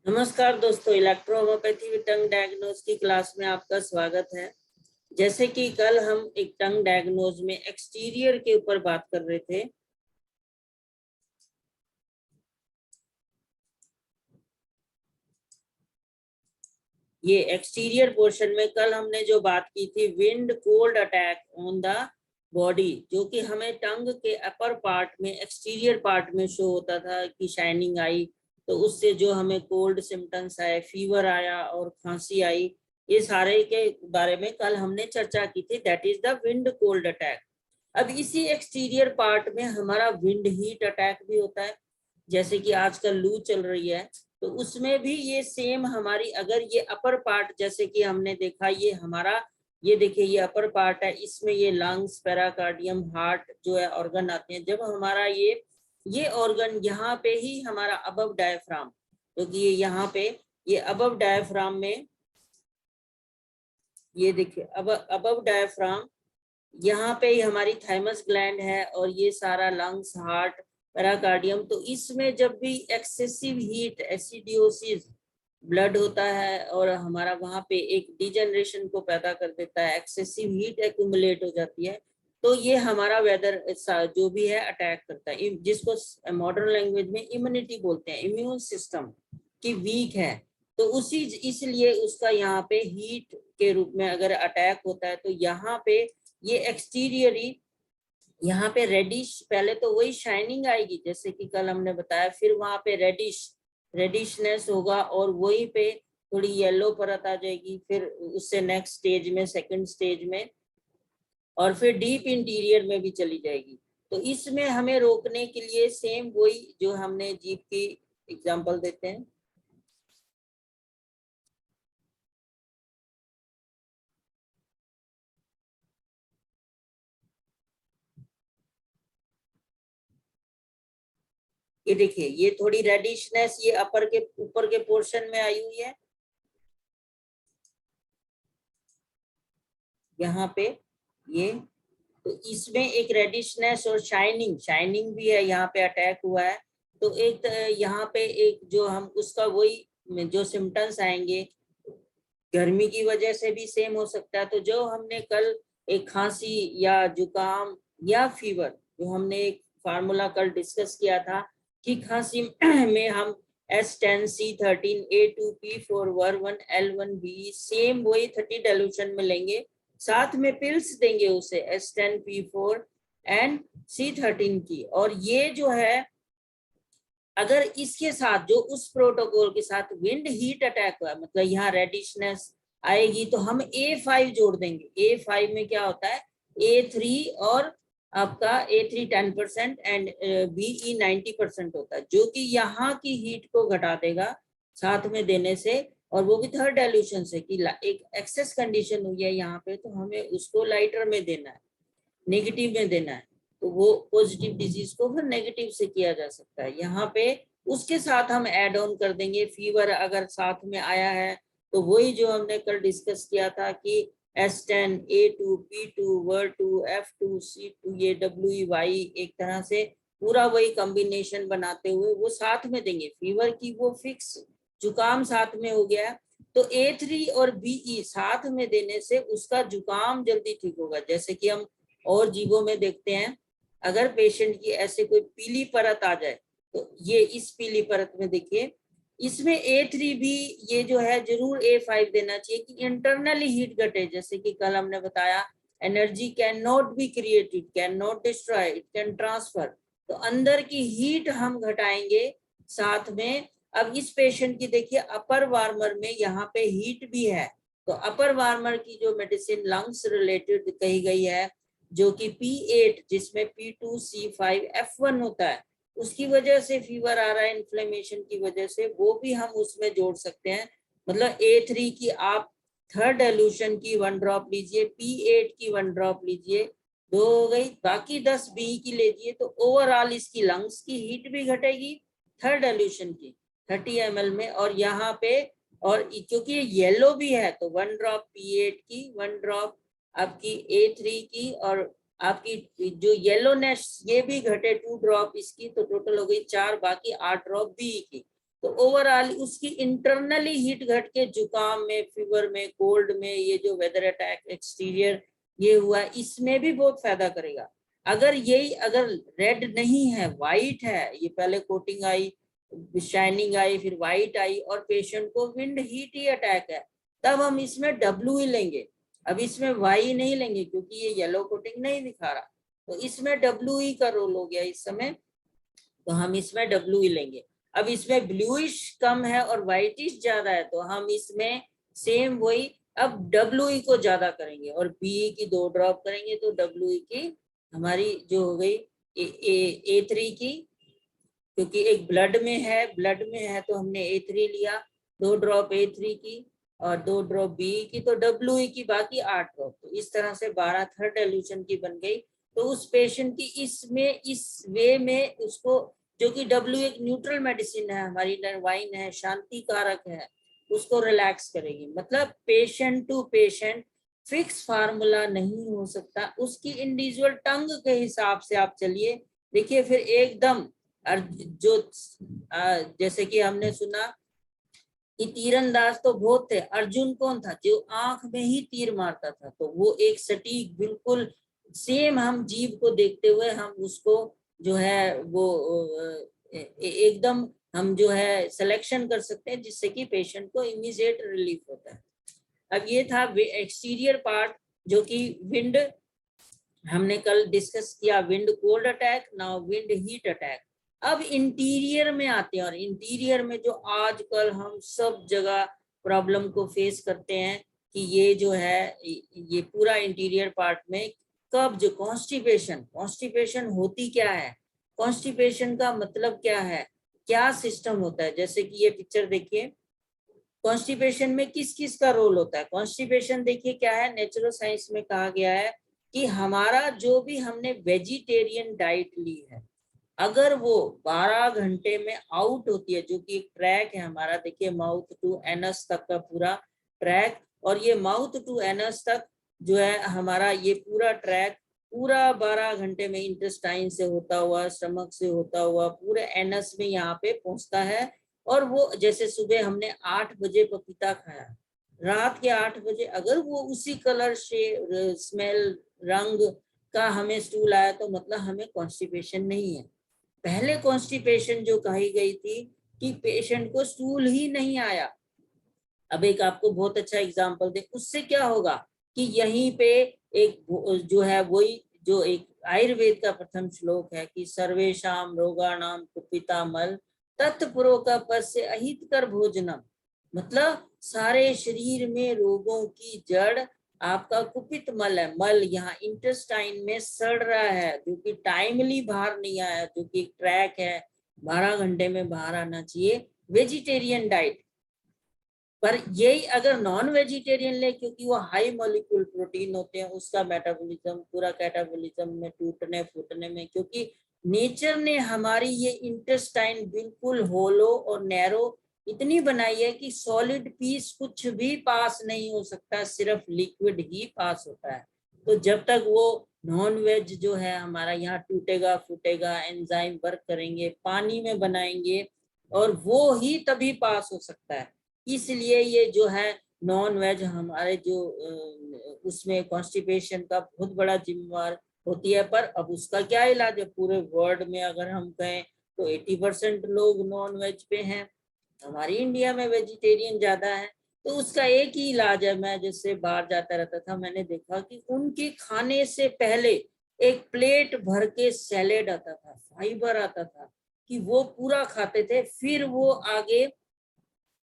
नमस्कार दोस्तों, electrohomoeopathy with tongue diagnose की क्लास में आपका स्वागत है। जैसे कि कल हम एक टंग डायग्नोज में एक्सटीरियर के ऊपर बात कर रहे थे। ये एक्सटीरियर पोर्शन में कल हमने जो बात की थी, wind cold attack on the body, जो कि हमें टंग के अपर पार्ट में, एक्सटीरियर पार्ट में शो होता था कि शाइनिंग आई, तो उससे जो हमें कोल्ड सिम्टम्स आए, फीवर आया और खांसी आई, ये सारे के बारे में कल हमने चर्चा की थी। That is the wind cold attack. अब इसी एक्सटीरियर पार्ट में हमारा विंड हीट अटैक भी होता है। जैसे कि आजकल लू चल रही है, तो उसमें भी ये सेम हमारी, अगर ये अपर पार्ट, जैसे कि हमने देखा, ये हमारा, ये देखिए ये अपर पार्ट है, इसमें ये लंग्स, पेराकार्डियम, हार्ट जो है ऑर्गन आते हैं। जब हमारा ये ऑर्गन यहाँ पे ही हमारा अबव डायफ्राम, क्योंकि ये यहाँ पे, ये अबव डायफ्राम में, ये देखिए अबव डायफ्राम, यहाँ पे ही हमारी थाइमस ग्लैंड है और ये सारा लंग्स, हार्ट, पेराकार्डियम। तो इसमें जब भी एक्सेसिव हीट, एसिडियोसिस ब्लड होता है और हमारा वहां पे एक डिजेनरेशन को पैदा कर देता है, एक्सेसिव हीट एक्यूमुलेट हो जाती है, तो ये हमारा वेदर जो भी है अटैक करता है, जिसको मॉडर्न लैंग्वेज में इम्यूनिटी बोलते हैं, इम्यून सिस्टम की वीक है। तो उसी इसलिए उसका यहाँ पे हीट के रूप में अगर अटैक होता है, तो यहाँ पे ये एक्सटीरियरी, यहाँ पे रेडिश, पहले तो वही शाइनिंग आएगी जैसे कि कल हमने बताया, फिर वहां पे रेडिशनेस होगा और वहीं पे थोड़ी येलो परत आ जाएगी, फिर उससे नेक्स्ट स्टेज में, सेकंड स्टेज में, और फिर डीप इंटीरियर में भी चली जाएगी। तो इसमें हमें रोकने के लिए सेम वही जो हमने जीभ की एग्जांपल देते हैं। ये देखिए, ये थोड़ी रेडिशनेस ये अपर के ऊपर के पोर्शन में आई हुई है, यहाँ पे ये, तो इसमें एक रेडिशनेस और शाइनिंग भी है, यहाँ पे अटैक हुआ है। तो एक यहाँ पे एक जो हम उसका वही जो सिम्टम्स आएंगे, गर्मी की वजह से भी सेम हो सकता है। तो जो हमने कल एक खांसी या जुकाम या फीवर, जो हमने एक फार्मूला कल डिस्कस किया था कि खांसी में हम S10 C13 A2 P4 वर1 L1 B, same वही 30 डाइल्यूशन में लेंगे, साथ में पिल्स देंगे उसे S10 P4 एंड C13 की। और ये जो है, अगर इसके साथ जो उस प्रोटोकॉल के साथ विंड हीट अटैक हुआ, मतलब यहाँ रेडिशनेस आएगी, तो हम A5 जोड़ देंगे। A5 में क्या होता है, A3 और आपका A3 10% एंड BE 90% होता है, जो कि यहाँ की हीट को घटा देगा साथ में देने से, और वो भी थर्ड डाइल्यूशन से, कि एक एक्सेस कंडीशन हुई है यहाँ पे, तो हमें उसको लाइटर में देना है, नेगेटिव में देना है। तो वो पॉजिटिव डिजीज को फिर नेगेटिव से किया जा सकता है। यहाँ पे उसके साथ हम ऐड ऑन कर देंगे फीवर, अगर साथ में आया है तो वही जो हमने कल डिस्कस किया था कि S10 A2 P2 वर2 F2 C2, ये WEY, एक तरह से पूरा वही कॉम्बिनेशन बनाते हुए वो साथ में देंगे। फीवर की वो फिक्स, जुकाम साथ में हो गया, तो A3 और BE साथ में देने से उसका जुकाम जल्दी ठीक होगा। जैसे कि हम और जीवों में देखते हैं, अगर पेशेंट की ऐसे कोई पीली परत आ जाए, तो ये इस पीली परत में देखिए, इसमें A3 भी ये जो है जरूर A5 देना चाहिए कि इंटरनली हीट घटे। जैसे कि कल हमने बताया, energy can not be created, can not destroy, it can transfer. तो अंदर की हीट हम घटाएंगे साथ में। अब इस पेशेंट की देखिए, अपर वार्मर में यहाँ पे हीट भी है, तो अपर वार्मर की जो मेडिसिन लंग्स रिलेटेड कही गई है, जो कि P8 जिसमें P2C5F1 होता है, उसकी वजह से फीवर आ रहा है, इन्फ्लेमेशन की वजह से, वो भी हम उसमें जोड़ सकते हैं। मतलब A3 की आप थर्ड डाइल्यूशन की 1 ड्रॉप लीजिए, P8 की 1 ड्रॉप लीजिए, 2 हो गई, बाकी 10 B की लीजिए, तो ओवरऑल इसकी लंग्स की हीट भी घटेगी थर्ड डाइल्यूशन की 30 ml में। और यहाँ पे, और क्योंकि ये येलो भी है, तो 1 ड्रॉप P8 की, 1 ड्रॉप आपकी A3 की, और आपकी जो येलोनेस ये भी घटे 2 ड्रॉप इसकी, तो टोटल हो गई 4, बाकी 8 ड्रॉप बी की। तो ओवरऑल उसकी इंटरनली हीट घट के जुकाम में, फीवर में, कोल्ड में, ये जो वेदर अटैक एक्सटीरियर ये हुआ, इसमें भी बहुत फायदा करेगा। अगर रेड नहीं है, व्हाइट है, ये पहले कोटिंग आई, शाइनिंग आई, फिर व्हाइट आई, और पेशेंट को विंड हीट ही अटैक है, तब हम इसमें डब्ल्यू ही लेंगे। अब इसमें वाई नहीं लेंगे क्योंकि ये येलो कोटिंग नहीं दिखा रहा, तो इसमें डब्ल्यू ही का रोल हो गया इस समय, तो हम इसमें डब्ल्यू ही लेंगे। अब इसमें ब्लूइश कम है और व्हाइटिश ज्यादा है, तो हम इसमें सेम वही अब डब्ल्यू को ज्यादा करेंगे और बी की 2 ड्रॉप करेंगे, तो डब्ल्यू की हमारी जो हो गई A3 की, क्योंकि एक ब्लड में है तो हमने A3 लिया, 2 ड्रॉप A3 की और 2 ड्रॉप बी की, तो डब्ल्यू की बाकी 8 ड्रॉप। तो इस तरह से 12 थर्ड डाइल्यूशन की बन गई। तो उस पेशेंट की इस वे में उसको, जो कि डब्ल्यू एक न्यूट्रल मेडिसिन है, हमारी वाइन है, शांति कारक है, उसको रिलैक्स करेगी। मतलब patient to patient fix formula नहीं हो सकता, उसकी इंडिविजुअल टंग के हिसाब से आप चलिए। देखिए फिर एकदम जो जैसे कि हमने सुना कि तीरंदाज तो बहुत थे, अर्जुन कौन था? जो आंख में ही तीर मारता था। तो वो एक सटीक बिल्कुल सेम, हम जीव को देखते हुए हम उसको जो है वो एकदम हम जो है सिलेक्शन कर सकते हैं, जिससे कि पेशेंट को इमीडिएट रिलीफ होता है। अब ये था एक्सटीरियर पार्ट, जो कि विंड हमने कल डिस्कस किया, wind cold attack, now wind heat attack. अब इंटीरियर में आते हैं, और इंटीरियर में जो आजकल हम सब जगह प्रॉब्लम को फेस करते हैं कि ये जो है ये पूरा इंटीरियर पार्ट में कब्ज, कॉन्स्टिपेशन होती क्या है, कॉन्स्टिपेशन का मतलब क्या है, क्या सिस्टम होता है। जैसे कि ये पिक्चर देखिए, कॉन्स्टिपेशन में किस किस का रोल होता है। कॉन्स्टिपेशन देखिए क्या है, नेचुरल साइंस में कहा गया है कि हमारा जो भी हमने वेजिटेरियन डाइट ली है, अगर वो 12 घंटे में आउट होती है, जो कि एक ट्रैक है हमारा, देखिए माउथ टू एनस तक का पूरा ट्रैक, और ये माउथ टू एनस तक जो है हमारा ये पूरा ट्रैक पूरा 12 घंटे में इंटेस्टाइन से होता हुआ, स्टमक से होता हुआ, पूरे एनस में यहाँ पे पहुंचता है। और वो जैसे सुबह हमने 8 बजे पपीता खाया, रात के 8 बजे अगर वो उसी कलर से स्मेल रंग का हमें स्टूल आया, तो मतलब हमें कॉन्स्टिपेशन नहीं है। पहले कॉन्स्टिपेशन जो कही गई थी कि पेशेंट को स्टूल ही नहीं आया। अब एक आपको बहुत अच्छा एग्जांपल दे, उससे क्या होगा कि यहीं पे एक जो है वही जो एक आयुर्वेद का प्रथम श्लोक है कि सर्वेशाम रोगाणाम कुपितामल तत्पुरोकपस्य अहितकर भोजनम। मतलब सारे शरीर में रोगों की जड़ आपका कुपित मल है। मल यहाँ इंटेस्टाइन में सड़ रहा है, जो कि टाइमली बाहर नहीं आया, जो कि ट्रैक है, 12 घंटे में बाहर आना चाहिए। वेजिटेरियन डाइट पर यही अगर नॉन वेजिटेरियन ले, क्योंकि वो हाई मॉलिक्यूल प्रोटीन होते हैं, उसका मेटाबॉलिज्म पूरा कैटाबॉलिज्म में टूटने फूटने में, क्योंकि नेचर ने हमारी ये इंटेस्टाइन बिल्कुल होलो और नैरो इतनी बनाई है कि सॉलिड पीस कुछ भी पास नहीं हो सकता, सिर्फ लिक्विड ही पास होता है। तो जब तक वो नॉन वेज जो है हमारा यहाँ टूटेगा फूटेगा, एंजाइम वर्क करेंगे, पानी में बनाएंगे, और वो ही तभी पास हो सकता है। इसलिए ये जो है नॉन वेज हमारे जो उसमें कॉन्स्टिपेशन का बहुत बड़ा जिम्मेवार होती है। पर अब उसका क्या इलाज है? पूरे वर्ल्ड में अगर हम कहें तो 80% लोग नॉन वेज पे हैं, हमारी इंडिया में वेजिटेरियन ज्यादा है। तो उसका एक ही इलाज है, मैं जिससे बाहर जाता रहता था, मैंने देखा कि उनके खाने से पहले एक प्लेट भर के सैलेड आता था, फाइबर आता था, कि वो पूरा खाते थे, फिर वो आगे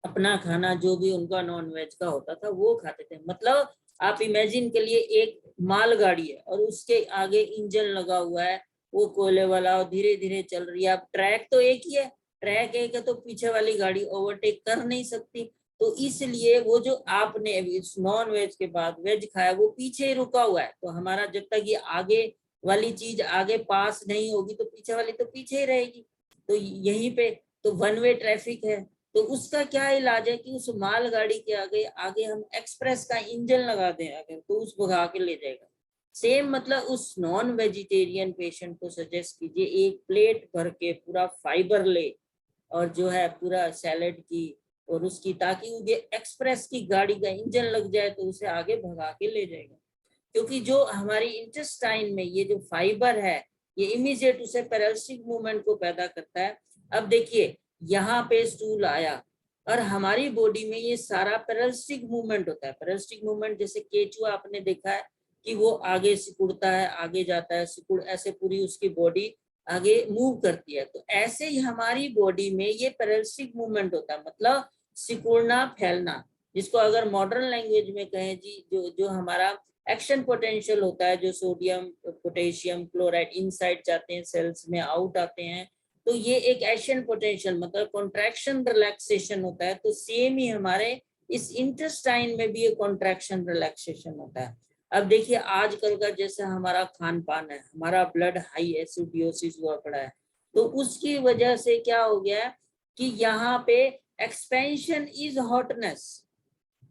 अपना खाना जो भी उनका नॉन वेज का होता था वो खाते थे। मतलब आप इमेजिन के लिए एक मालगाड़ी है और उसके आगे इंजन लगा हुआ है, वो कोयले वाला, और धीरे धीरे चल रही है। अब ट्रैक तो एक ही है, ट्रैक एक है, तो पीछे वाली गाड़ी ओवरटेक कर नहीं सकती। तो इसलिए वो जो आपने नॉन वेज के बाद वेज खाया, वो पीछे ही रुका हुआ है। तो हमारा जब तक ये आगे वाली चीज आगे पास नहीं होगी, तो पीछे वाली तो पीछे ही रहेगी। तो यहीं पे तो वन वे ट्रैफिक है। तो उसका क्या इलाज है कि उस मालगाड़ी के आगे आगे हम एक्सप्रेस का इंजन लगा दें अगर, तो उस भगा के ले जाएगा। सेम मतलब उस नॉन वेजिटेरियन पेशेंट को सजेस्ट कीजिए एक प्लेट भर के पूरा फाइबर ले, और जो है पूरा सैलेड की और उसकी, ताकि वो एक्सप्रेस की गाड़ी का इंजन लग जाए तो उसे आगे भगा के ले जाएगा। क्योंकि जो हमारी इंटेस्टाइन में ये जो फाइबर है ये इमीडिएट उसे पैरालिसिस मूवमेंट को पैदा करता है। अब देखिए यहाँ पे स्टूल आया और हमारी बॉडी में ये सारा पैरालिसिस मूवमेंट होता है। पैरालिसिस मूवमेंट जैसे केचुआ आपने देखा है कि वो आगे सिकुड़ता है, आगे जाता है, सिकुड़, ऐसे पूरी उसकी बॉडी आगे मूव करती है। तो ऐसे ही हमारी बॉडी में ये पैरालिसिस मूवमेंट होता है, मतलब सिकुड़ना, फैलना, जिसको अगर मॉडर्न लैंग्वेज में कहें जी, जो हमारा एक्शन पोटेंशियल होता है, जो सोडियम पोटेशियम क्लोराइड इनसाइड जाते हैं सेल्स में, आउट आते हैं, तो ये एक एक्शन पोटेंशियल मतलब कॉन्ट्रैक्शन रिलैक्सेशन होता है। तो सेम ही हमारे इस इंटेस्टाइन में भी एक कॉन्ट्रैक्शन रिलैक्सेशन होता है। अब देखिए आजकल का जैसे हमारा खान पान है, हमारा ब्लड हाई एसिडोसिस हुआ पड़ा है, तो उसकी वजह से क्या हो गया है कि यहाँ पे एक्सपेंशन इज हॉटनेस,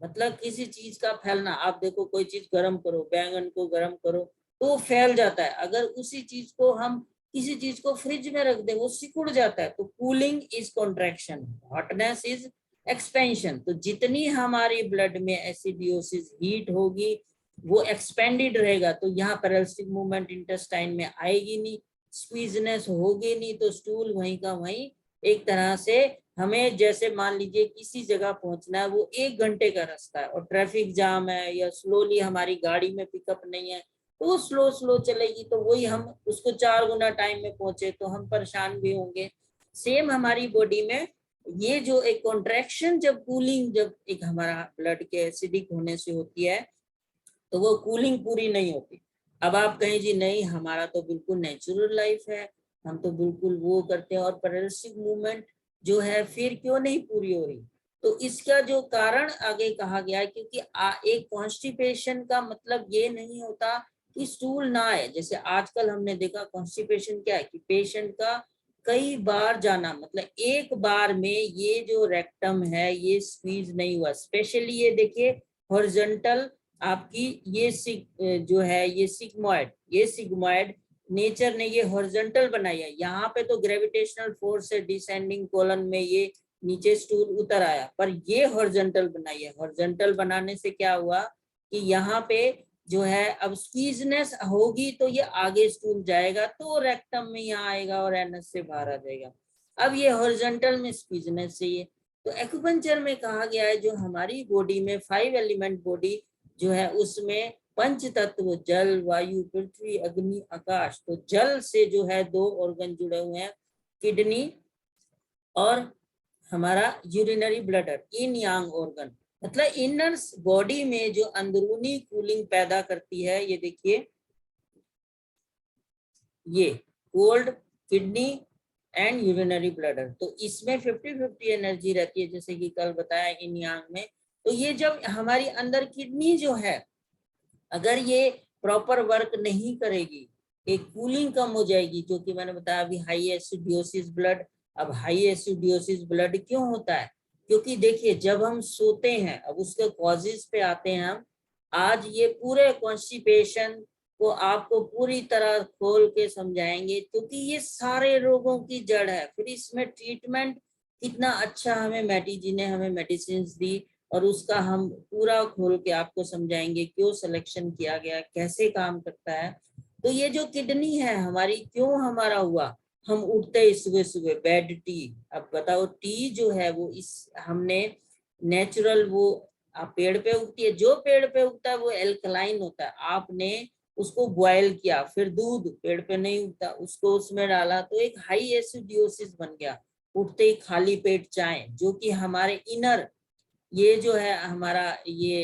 मतलब किसी चीज का फैलना। आप देखो कोई चीज गर्म करो, बैंगन को गर्म करो तो वो फैल जाता है। अगर उसी चीज को हम किसी चीज को फ्रिज में रख दे वो सिकुड़ जाता है। तो cooling is contraction, hotness is expansion. तो जितनी हमारी ब्लड में एसिडियोसिस हीट होगी वो एक्सपेंडेड रहेगा, तो यहाँ पैरालिसिस मूवमेंट इंटेस्टाइन में आएगी नहीं, स्क्वीजनेस होगी नहीं, तो स्टूल वहीं का वहीं एक तरह से हमें, जैसे मान लीजिए किसी जगह पहुंचना है, वो 1 घंटे का रास्ता है और ट्रैफिक जाम है या स्लोली हमारी गाड़ी में पिकअप नहीं है, तो वो स्लो स्लो चलेगी, तो वही हम उसको 4 गुना टाइम में पहुंचे तो हम परेशान भी होंगे। सेम हमारी बॉडी में ये जो एक कॉन्ट्रैक्शन, जब कूलिंग, जब एक हमारा ब्लड के एसिडिक होने से होती है तो वो कूलिंग पूरी नहीं होती। अब आप कहें जी नहीं हमारा तो बिल्कुल नेचुरल लाइफ है, हम तो बिल्कुल वो करते हैं, और पैरालिसिस मूवमेंट जो है फिर क्यों नहीं पूरी हो रही? तो इसका जो कारण आगे कहा गया है, क्योंकि एक कॉन्स्टिपेशन का मतलब ये नहीं होता कि स्टूल ना आए। जैसे आजकल हमने देखा कॉन्स्टिपेशन क्या है कि पेशेंट का कई बार जाना, मतलब एक बार में ये जो रेक्टम है ये स्क्वीज नहीं हुआ। स्पेशली ये देखिए हॉरिजॉन्टल आपकी ये जो है ये सिग्मॉइड नेचर ने ये हॉरिजॉन्टल बनाई है। यहाँ पे तो ग्रेविटेशनल फोर्स से डिसेंडिंग कॉलम में ये नीचे स्टूल उतर आया, पर ये हॉरिजॉन्टल बनाई है। हॉरिजॉन्टल बनाने से क्या हुआ कि यहाँ पे जो है अब स्क्वीजनेस होगी तो ये आगे स्टूल जाएगा तो रेक्टम में यहाँ आएगा और एनस से बाहर आ जाएगा। अब ये हॉरिजॉन्टल में स्क्वीजनेस चाहिए। तो एक्यूपंक्चर में कहा गया है जो हमारी बॉडी में 5 एलिमेंट बॉडी जो है उसमें पंच तत्व जल, वायु, पृथ्वी, अग्नि, आकाश, तो जल से जो है 2 ऑर्गन जुड़े हुए हैं, किडनी और हमारा यूरिनरी ब्लडर, इन यांग ऑर्गन। मतलब इनर बॉडी में जो अंदरूनी कूलिंग पैदा करती है, ये देखिए ये cold, kidney and urinary bladder, तो इसमें 50-50 एनर्जी रहती है, जैसे कि कल बताया इन यांग में। तो ये जब हमारी अंदर किडनी जो है अगर ये प्रॉपर वर्क नहीं करेगी, एक कूलिंग कम हो जाएगी, जो कि मैंने बताया अभी हाई एसिडियोसिस ब्लड। अब हाई एसिडियोसिस ब्लड क्यों होता है? क्योंकि देखिए जब हम सोते हैं, अब उसके कॉजेज पे आते हैं हम आज, ये पूरे कॉन्स्टिपेशन को आपको पूरी तरह खोल के समझाएंगे, क्योंकि ये सारे रोगों की जड़ है। फिर इसमें ट्रीटमेंट कितना अच्छा हमें मैटी जी ने हमें मेडिसिन दी, और उसका हम पूरा खोल के आपको समझाएंगे क्यों सिलेक्शन किया गया, कैसे काम करता है। तो ये जो किडनी है हमारी, क्यों हमारा हुआ, हम उठते ही सुबह सुबह बेड टी। अब बताओ टी जो है वो इस हमने नेचुरल वो पेड़ पे उगती है, जो पेड़ पे उगता है वो एल्कलाइन होता है, आपने उसको बॉयल किया, फिर दूध पेड़ पे नहीं उगता उसको उसमें डाला तो एक हाई एसिडियोसिस बन गया। उठते ही खाली पेट चाय, जो कि हमारे इनर ये जो है हमारा ये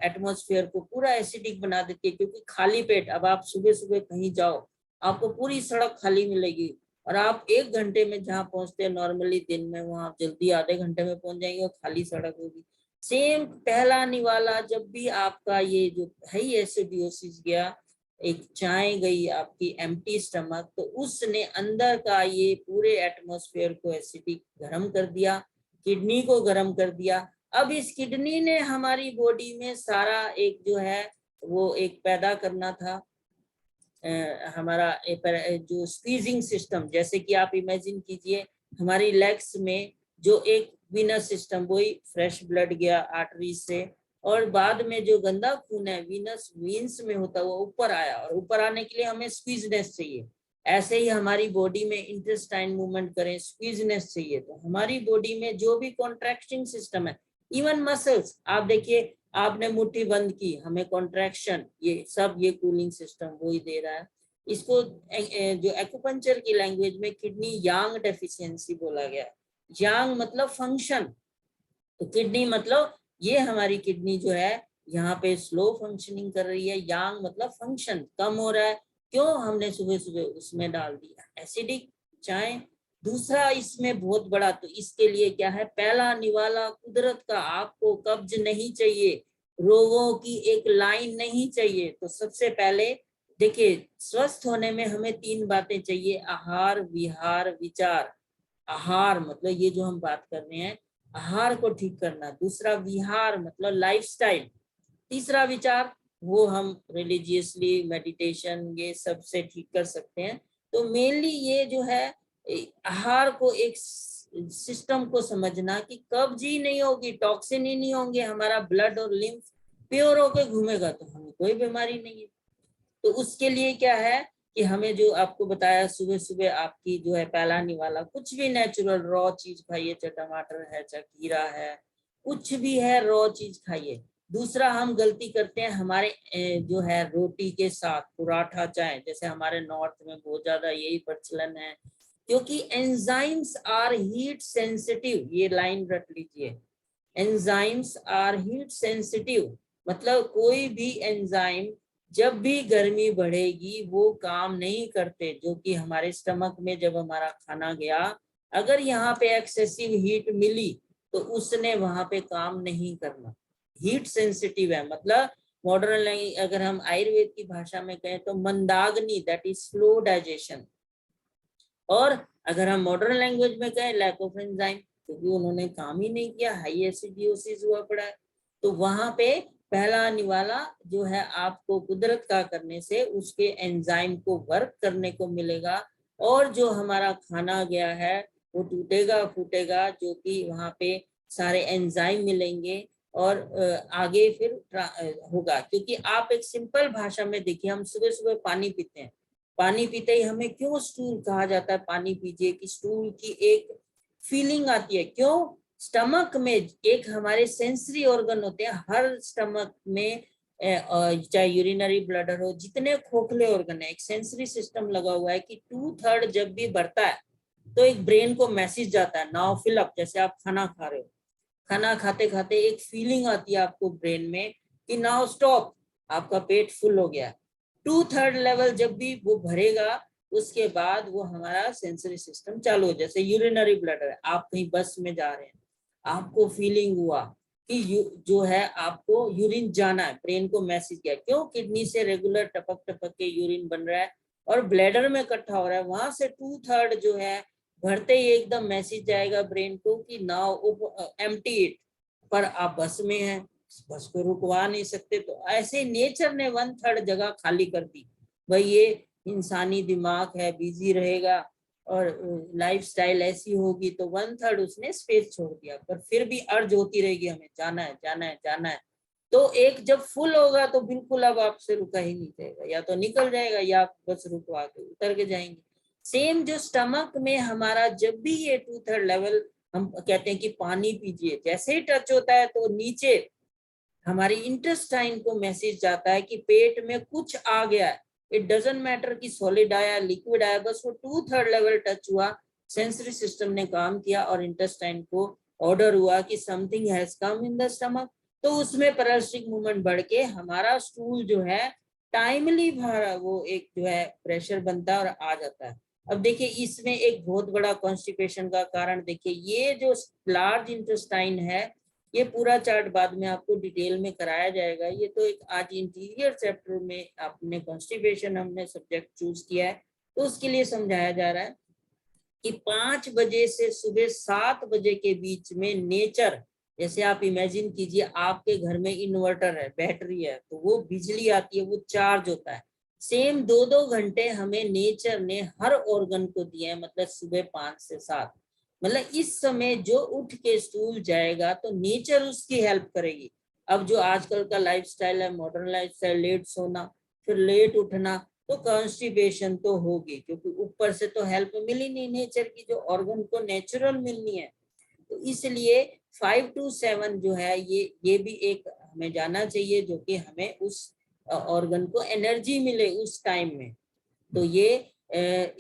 एटमॉस्फेयर को पूरा एसिडिक बना देती है। क्योंकि खाली पेट, अब आप सुबह सुबह कहीं जाओ आपको पूरी सड़क खाली मिलेगी, और आप 1 घंटे में जहाँ पहुंचते हैं नॉर्मली दिन में, वहां जल्दी आधे घंटे में पहुंच जाएंगे और खाली सड़क होगी। सेम पहला निवाला, जब भी आपका ये जो हाई एसिडियोसिस गया, एक चाय गई आपकी एम्प्टी स्टमक, तो उसने अंदर का ये पूरे एटमॉस्फेयर को एसिडिक गर्म कर दिया, किडनी को गर्म कर दिया। अब इस किडनी ने हमारी बॉडी में सारा एक जो है वो एक पैदा करना था हमारा जो स्क्वीजिंग सिस्टम। जैसे कि आप इमेजिन कीजिए हमारी लेग्स में जो एक वीनस सिस्टम, वही फ्रेश ब्लड गया आर्टरी से, और बाद में जो गंदा खून है वीनस वीन्स में होता है वो ऊपर आया, और ऊपर आने के लिए हमें स्क्वीजनेस चाहिए। ऐसे ही हमारी बॉडी में इंटेस्टाइन मूवमेंट करें, स्क्वीजनेस चाहिए। तो हमारी बॉडी में जो भी कॉन्ट्रैक्टिंग सिस्टम है, इवन मसल्स, आप देखिए आपने मुट्ठी बंद की, हमें कॉन्ट्रैक्शन, ये सब ये कूलिंग सिस्टम वही दे रहा है। इसको जो एक्यूपंक्चर की लैंग्वेज में किडनी यांग डेफिशिएंसी बोला गया। यांग मतलब फंक्शन, तो किडनी मतलब ये हमारी किडनी जो है यहाँ पे स्लो फंक्शनिंग कर रही है। यांग मतलब फंक्शन कम हो रहा है, क्यों? हमने सुबह सुबह उसमें डाल दिया एसिडिक चाय। दूसरा इसमें बहुत बड़ा, तो इसके लिए क्या है, पहला निवाला कुदरत का, आपको कब्ज नहीं चाहिए, रोगों की एक लाइन नहीं चाहिए। तो सबसे पहले देखिए, स्वस्थ होने में हमें 3 बातें चाहिए, आहार विहार विचार। आहार मतलब ये जो हम बात कर रहे हैं, आहार को ठीक करना। दूसरा विहार मतलब लाइफस्टाइल। तीसरा विचार, वो हम रिलीजियसली मेडिटेशन ये सब से ठीक कर सकते हैं। तो मेनली ये जो है आहार को एक सिस्टम को समझना कि कब्ज ही नहीं होगी, टॉक्सिन ही नहीं होंगे, हमारा ब्लड और लिम्फ प्योर होके घूमेगा, तो हमें कोई बीमारी नहीं है। तो उसके लिए क्या है कि हमें जो आपको बताया, सुबह सुबह आपकी जो है पहला निवाला, कुछ भी नेचुरल रॉ चीज खाइए, चाहे टमाटर है चाहे खीरा है, कुछ भी है रॉ चीज खाइए। दूसरा हम गलती करते हैं, हमारे जो है रोटी के साथ पराठा चाय, जैसे हमारे नॉर्थ में बहुत ज्यादा यही प्रचलन है, क्योंकि एंजाइम्स आर हीट सेंसिटिव। ये लाइन रट लीजिए, एंजाइम्स आर हीट सेंसिटिव, मतलब कोई भी एंजाइम जब भी गर्मी बढ़ेगी वो काम नहीं करते, जो कि हमारे स्टमक में जब हमारा खाना गया, अगर यहाँ पे एक्सेसिव हीट मिली तो उसने वहां पे काम नहीं करना। हीट सेंसिटिव है, मतलब मॉडर्न अगर हम आयुर्वेद की भाषा में कहें तो मंदाग्नि, दैट इज स्लो डाइजेशन। और अगर हम मॉडर्न लैंग्वेज में कहें, लैक ऑफ एंजाइम, क्योंकि उन्होंने काम ही नहीं किया, हाई एसिडियोसिस हुआ पड़ा है। तो वहां पे पहला निवाला जो है आपको कुदरत का करने से उसके एंजाइम को वर्क करने को मिलेगा, और जो हमारा खाना गया है वो टूटेगा फूटेगा, जो कि वहां पे सारे एंजाइम मिलेंगे और आगे फिर होगा। क्योंकि आप एक सिंपल भाषा में देखिए, हम सुबह सुबह पानी पीते हैं, पानी पीते ही हमें क्यों स्टूल कहा जाता है, पानी पीजिए, कि स्टूल की एक फीलिंग आती है, क्यों? स्टमक में एक हमारे सेंसरी ऑर्गन होते हैं हर स्टमक में, चाहे यूरिनरी ब्लडर हो, जितने खोखले ऑर्गन है, एक सेंसरी सिस्टम लगा हुआ है कि 2/3 जब भी बढ़ता है तो एक ब्रेन को मैसेज जाता है, नाउ फिल अप। जैसे आप खाना खा रहे हो, खाना खाते खाते एक फीलिंग आती है आपको ब्रेन में कि नाउ स्टॉप, आपका पेट फुल हो गया। 2/3 लेवल जब भी वो भरेगा, उसके बाद वो हमारा सेंसरी सिस्टम चालू हो। जैसे यूरिनरी ब्लडर है, आप कहीं बस में जा रहे हैं, आपको फीलिंग हुआ कि जो है आपको यूरिन जाना है, ब्रेन को मैसेज किया, क्यों? किडनी से रेगुलर टपक टपक के यूरिन बन रहा है और ब्लैडर में इकट्ठा हो रहा है, वहां से 2/3 जो है भरते ही एकदम मैसेज जाएगा ब्रेन को कि नाउ एम्प्टी इट। पर आप बस में हैं, बस को रुकवा नहीं सकते, तो ऐसे नेचर ने 1/3 जगह खाली कर दी। भाई ये इंसानी दिमाग है, बिजी रहेगा और लाइफस्टाइल ऐसी होगी, तो 1/3 उसने स्पेस छोड़ दिया। पर फिर भी अर्ज होती रहेगी, हमें जाना है जाना है जाना है। तो एक जब फुल होगा तो बिल्कुल अब आपसे रुका ही नहीं जाएगा, या तो निकल जाएगा या आप बस रुकवा के उतर के जाएंगे। सेम जो स्टमक में हमारा जब भी ये 2/3 लेवल, हम कहते हैं कि पानी पीजिए, जैसे ही टच होता है तो नीचे हमारी इंटेस्टाइन को मैसेज जाता है कि पेट में कुछ आ गया है। इट डजंट मैटर कि सॉलिड आया लिक्विड आया, बस वो 2/3 लेवल टच हुआ, सेंसरी सिस्टम ने काम किया और इंटेस्टाइन को ऑर्डर हुआ कि something has come in the stomach. तो उसमें पेरिस्टिक मूवमेंट बढ़ के हमारा स्टूल जो है टाइमली भरा, वो एक जो है प्रेशर बनता है और आ जाता है। अब देखिए इसमें एक बहुत बड़ा कॉन्स्टिपेशन का कारण देखिए, ये जो लार्ज इंटेस्टाइन है, ये पूरा चार्ट बाद में आपको डिटेल में कराया जाएगा। ये तो एक आज इंटीरियर चैप्टर में आपने कॉन्स्टिपेशन हमने सब्जेक्ट चूज किया है, तो उसके लिए समझाया जा रहा है कि 5 बजे से सुबह 7 बजे के बीच में नेचर, जैसे आप इमेजिन कीजिए आपके घर में इन्वर्टर है, बैटरी है, तो वो बिजली आती है, वो चार्ज होता है। सेम 2-2 घंटे हमें नेचर ने हर ऑर्गन को दिए हैं, मतलब सुबह 5 से 7। मतलब इस समय जो उठ के स्कूल जाएगा तो नेचर उसकी हेल्प करेगी। अब जो आजकल का लाइफस्टाइल है, मॉडर्न लाइफस्टाइल, लेट सोना फिर लेट उठना, तो कॉन्स्टिपेशन तो होगी, क्योंकि ऊपर से तो हेल्प मिली नहीं नेचर की, जो ऑर्गन को नेचुरल मिलनी है। तो इसलिए 5 to 7 जो है ये भी एक हमें जाना चाहिए, जो कि हमें उस ऑर्गन को एनर्जी मिले उस टाइम में। तो ये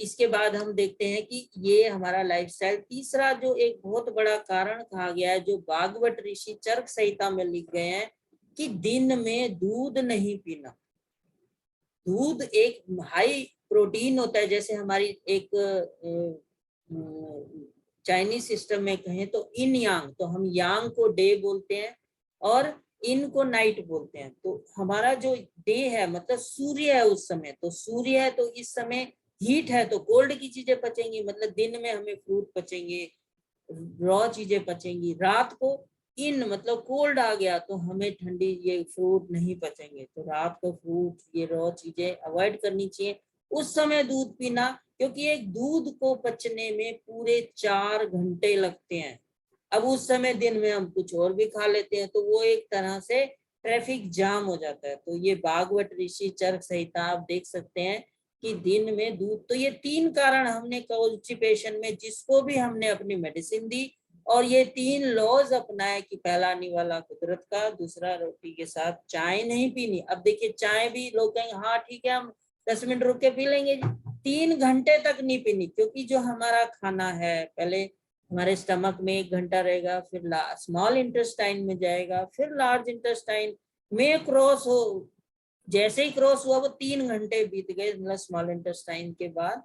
इसके बाद हम देखते हैं कि ये हमारा लाइफस्टाइल। तीसरा जो एक बहुत बड़ा कारण कहा गया है, जो भागवत ऋषि चरक संहिता में लिख गए हैं, कि दिन में दूध नहीं पीना। दूध एक हाई प्रोटीन होता है, जैसे हमारी एक चाइनीज सिस्टम में कहें तो इन यांग, तो हम यांग को डे बोलते हैं और इन को नाइट बोलते हैं। तो हमारा जो डे है मतलब सूर्य है उस समय, तो सूर्य है तो इस समय हीट है, तो कोल्ड की चीजें पचेंगी, मतलब दिन में हमें फ्रूट पचेंगे, रॉ चीजें पचेंगी। रात को इन मतलब कोल्ड आ गया तो हमें ठंडी ये फ्रूट नहीं पचेंगे, तो रात को फ्रूट ये रॉ चीजें अवॉइड करनी चाहिए। उस समय दूध पीना, क्योंकि एक दूध को पचने में पूरे 4 घंटे लगते हैं। अब उस समय दिन में हम कुछ और भी खा लेते हैं, तो वो एक तरह से ट्रैफिक जाम हो जाता है। तो ये भागवत ऋषि चरक संहिता आप देख सकते हैं कि दिन में दूध। तो ये 3 कारण हमने कॉन्स्टिपेशन में जिसको भी हमने अपनी मेडिसिन दी, और ये 3 लॉज अपनाए कि पहला निवाला कुदरत का, दूसरा रोटी के साथ चाय नहीं पीनी। अब देखिए चाय भी लोग कहेंगे हाँ ठीक है हम 10 मिनट रुक के पी लेंगे, 3 घंटे तक नहीं पीनी, क्योंकि जो हमारा खाना है पहले हमारे स्टमक में 1 घंटा रहेगा, फिर स्मॉल इंटेस्टाइन में जाएगा, फिर लार्ज इंटेस्टाइन में क्रॉस हो। जैसे ही क्रॉस हुआ वो 3 घंटे बीत गए मतलब स्मॉल इंटेस्टाइन के बाद,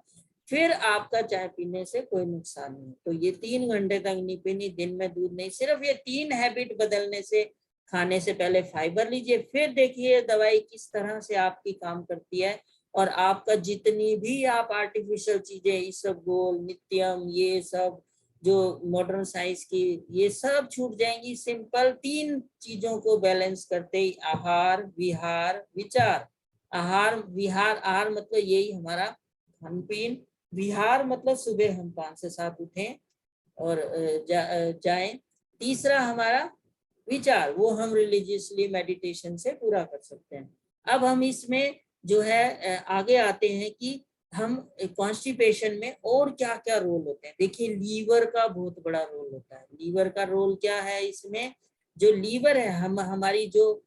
फिर आपका चाय पीने से कोई नुकसान नहीं। तो ये 3 घंटे तक नहीं पीनी, दिन में दूध नहीं। सिर्फ ये 3 हैबिट बदलने से, खाने से पहले फाइबर लीजिए, फिर देखिए दवाई किस तरह से आपकी काम करती है, और आपका जितनी भी आप आर्टिफिशियल चीजें इसबगोल, नित्यम, ये सब जो मॉडर्न साइंस की, ये सब छूट जाएंगी। सिंपल 3 चीजों को बैलेंस करते ही, आहार, विहार, विचार। आहार विहार, आहार मतलब यही हमारा खान पीन, विहार मतलब सुबह हम 5 से 7 उठें और जाएं। तीसरा हमारा विचार, वो हम रिलीजियसली मेडिटेशन से पूरा कर सकते हैं। अब हम इसमें जो है आगे आते हैं कि हम कॉन्स्टिपेशन में और क्या क्या रोल होते हैं। देखिए लीवर का बहुत बड़ा रोल होता है। लीवर का रोल क्या है इसमें, जो लीवर है हमारी जो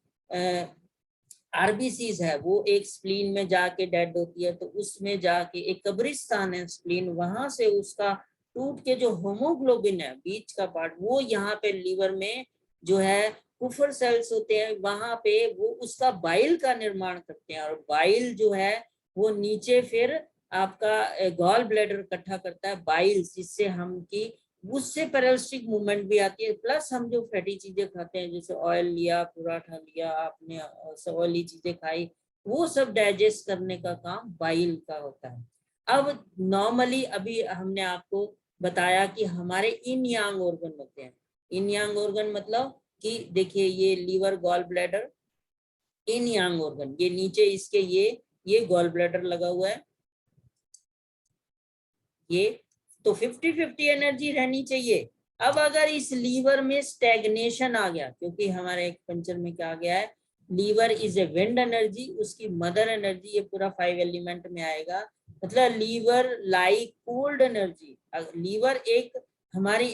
आरबीसीज है, वो एक स्प्लीन में जाके डेड होती है, तो उसमें जाके एक कब्रिस्तान है स्प्लीन, वहां से उसका टूट के जो होमोग्लोबिन है बीच का पार्ट, वो यहाँ पे लीवर में जो है कुफर सेल्स होते हैं, वहां पे वो उसका बाइल का निर्माण करते हैं, और बाइल जो है वो नीचे फिर आपका गॉल ब्लैडर इकट्ठा करता है बाइल, जिससे हम की उससे पेरिस्टिक मूवमेंट भी आती है। प्लस हम जो फैटी चीजें खाते हैं, जैसे ऑयल लिया, पराठा लिया आपने, ऑयली चीजें खाई, वो सब डाइजेस्ट करने का काम बाइल का होता है। अब नॉर्मली अभी हमने आपको बताया कि हमारे इन यांग ऑर्गन होते हैं। इन यांग ऑर्गन मतलब कि देखिए ये लीवर, गॉल ब्लैडर, इन यांग ऑर्गन, ये नीचे इसके ये गॉल ब्लैडर लगा हुआ है, ये तो 50-50 एनर्जी रहनी चाहिए। अब अगर इस लीवर में स्टैग्नेशन आ गया, क्योंकि हमारे एक पंचर में क्या आ गया है, liver is a wind energy, उसकी मदर एनर्जी ये पूरा 5 एलिमेंट में आएगा, मतलब liver like cold energy. Liver एक हमारी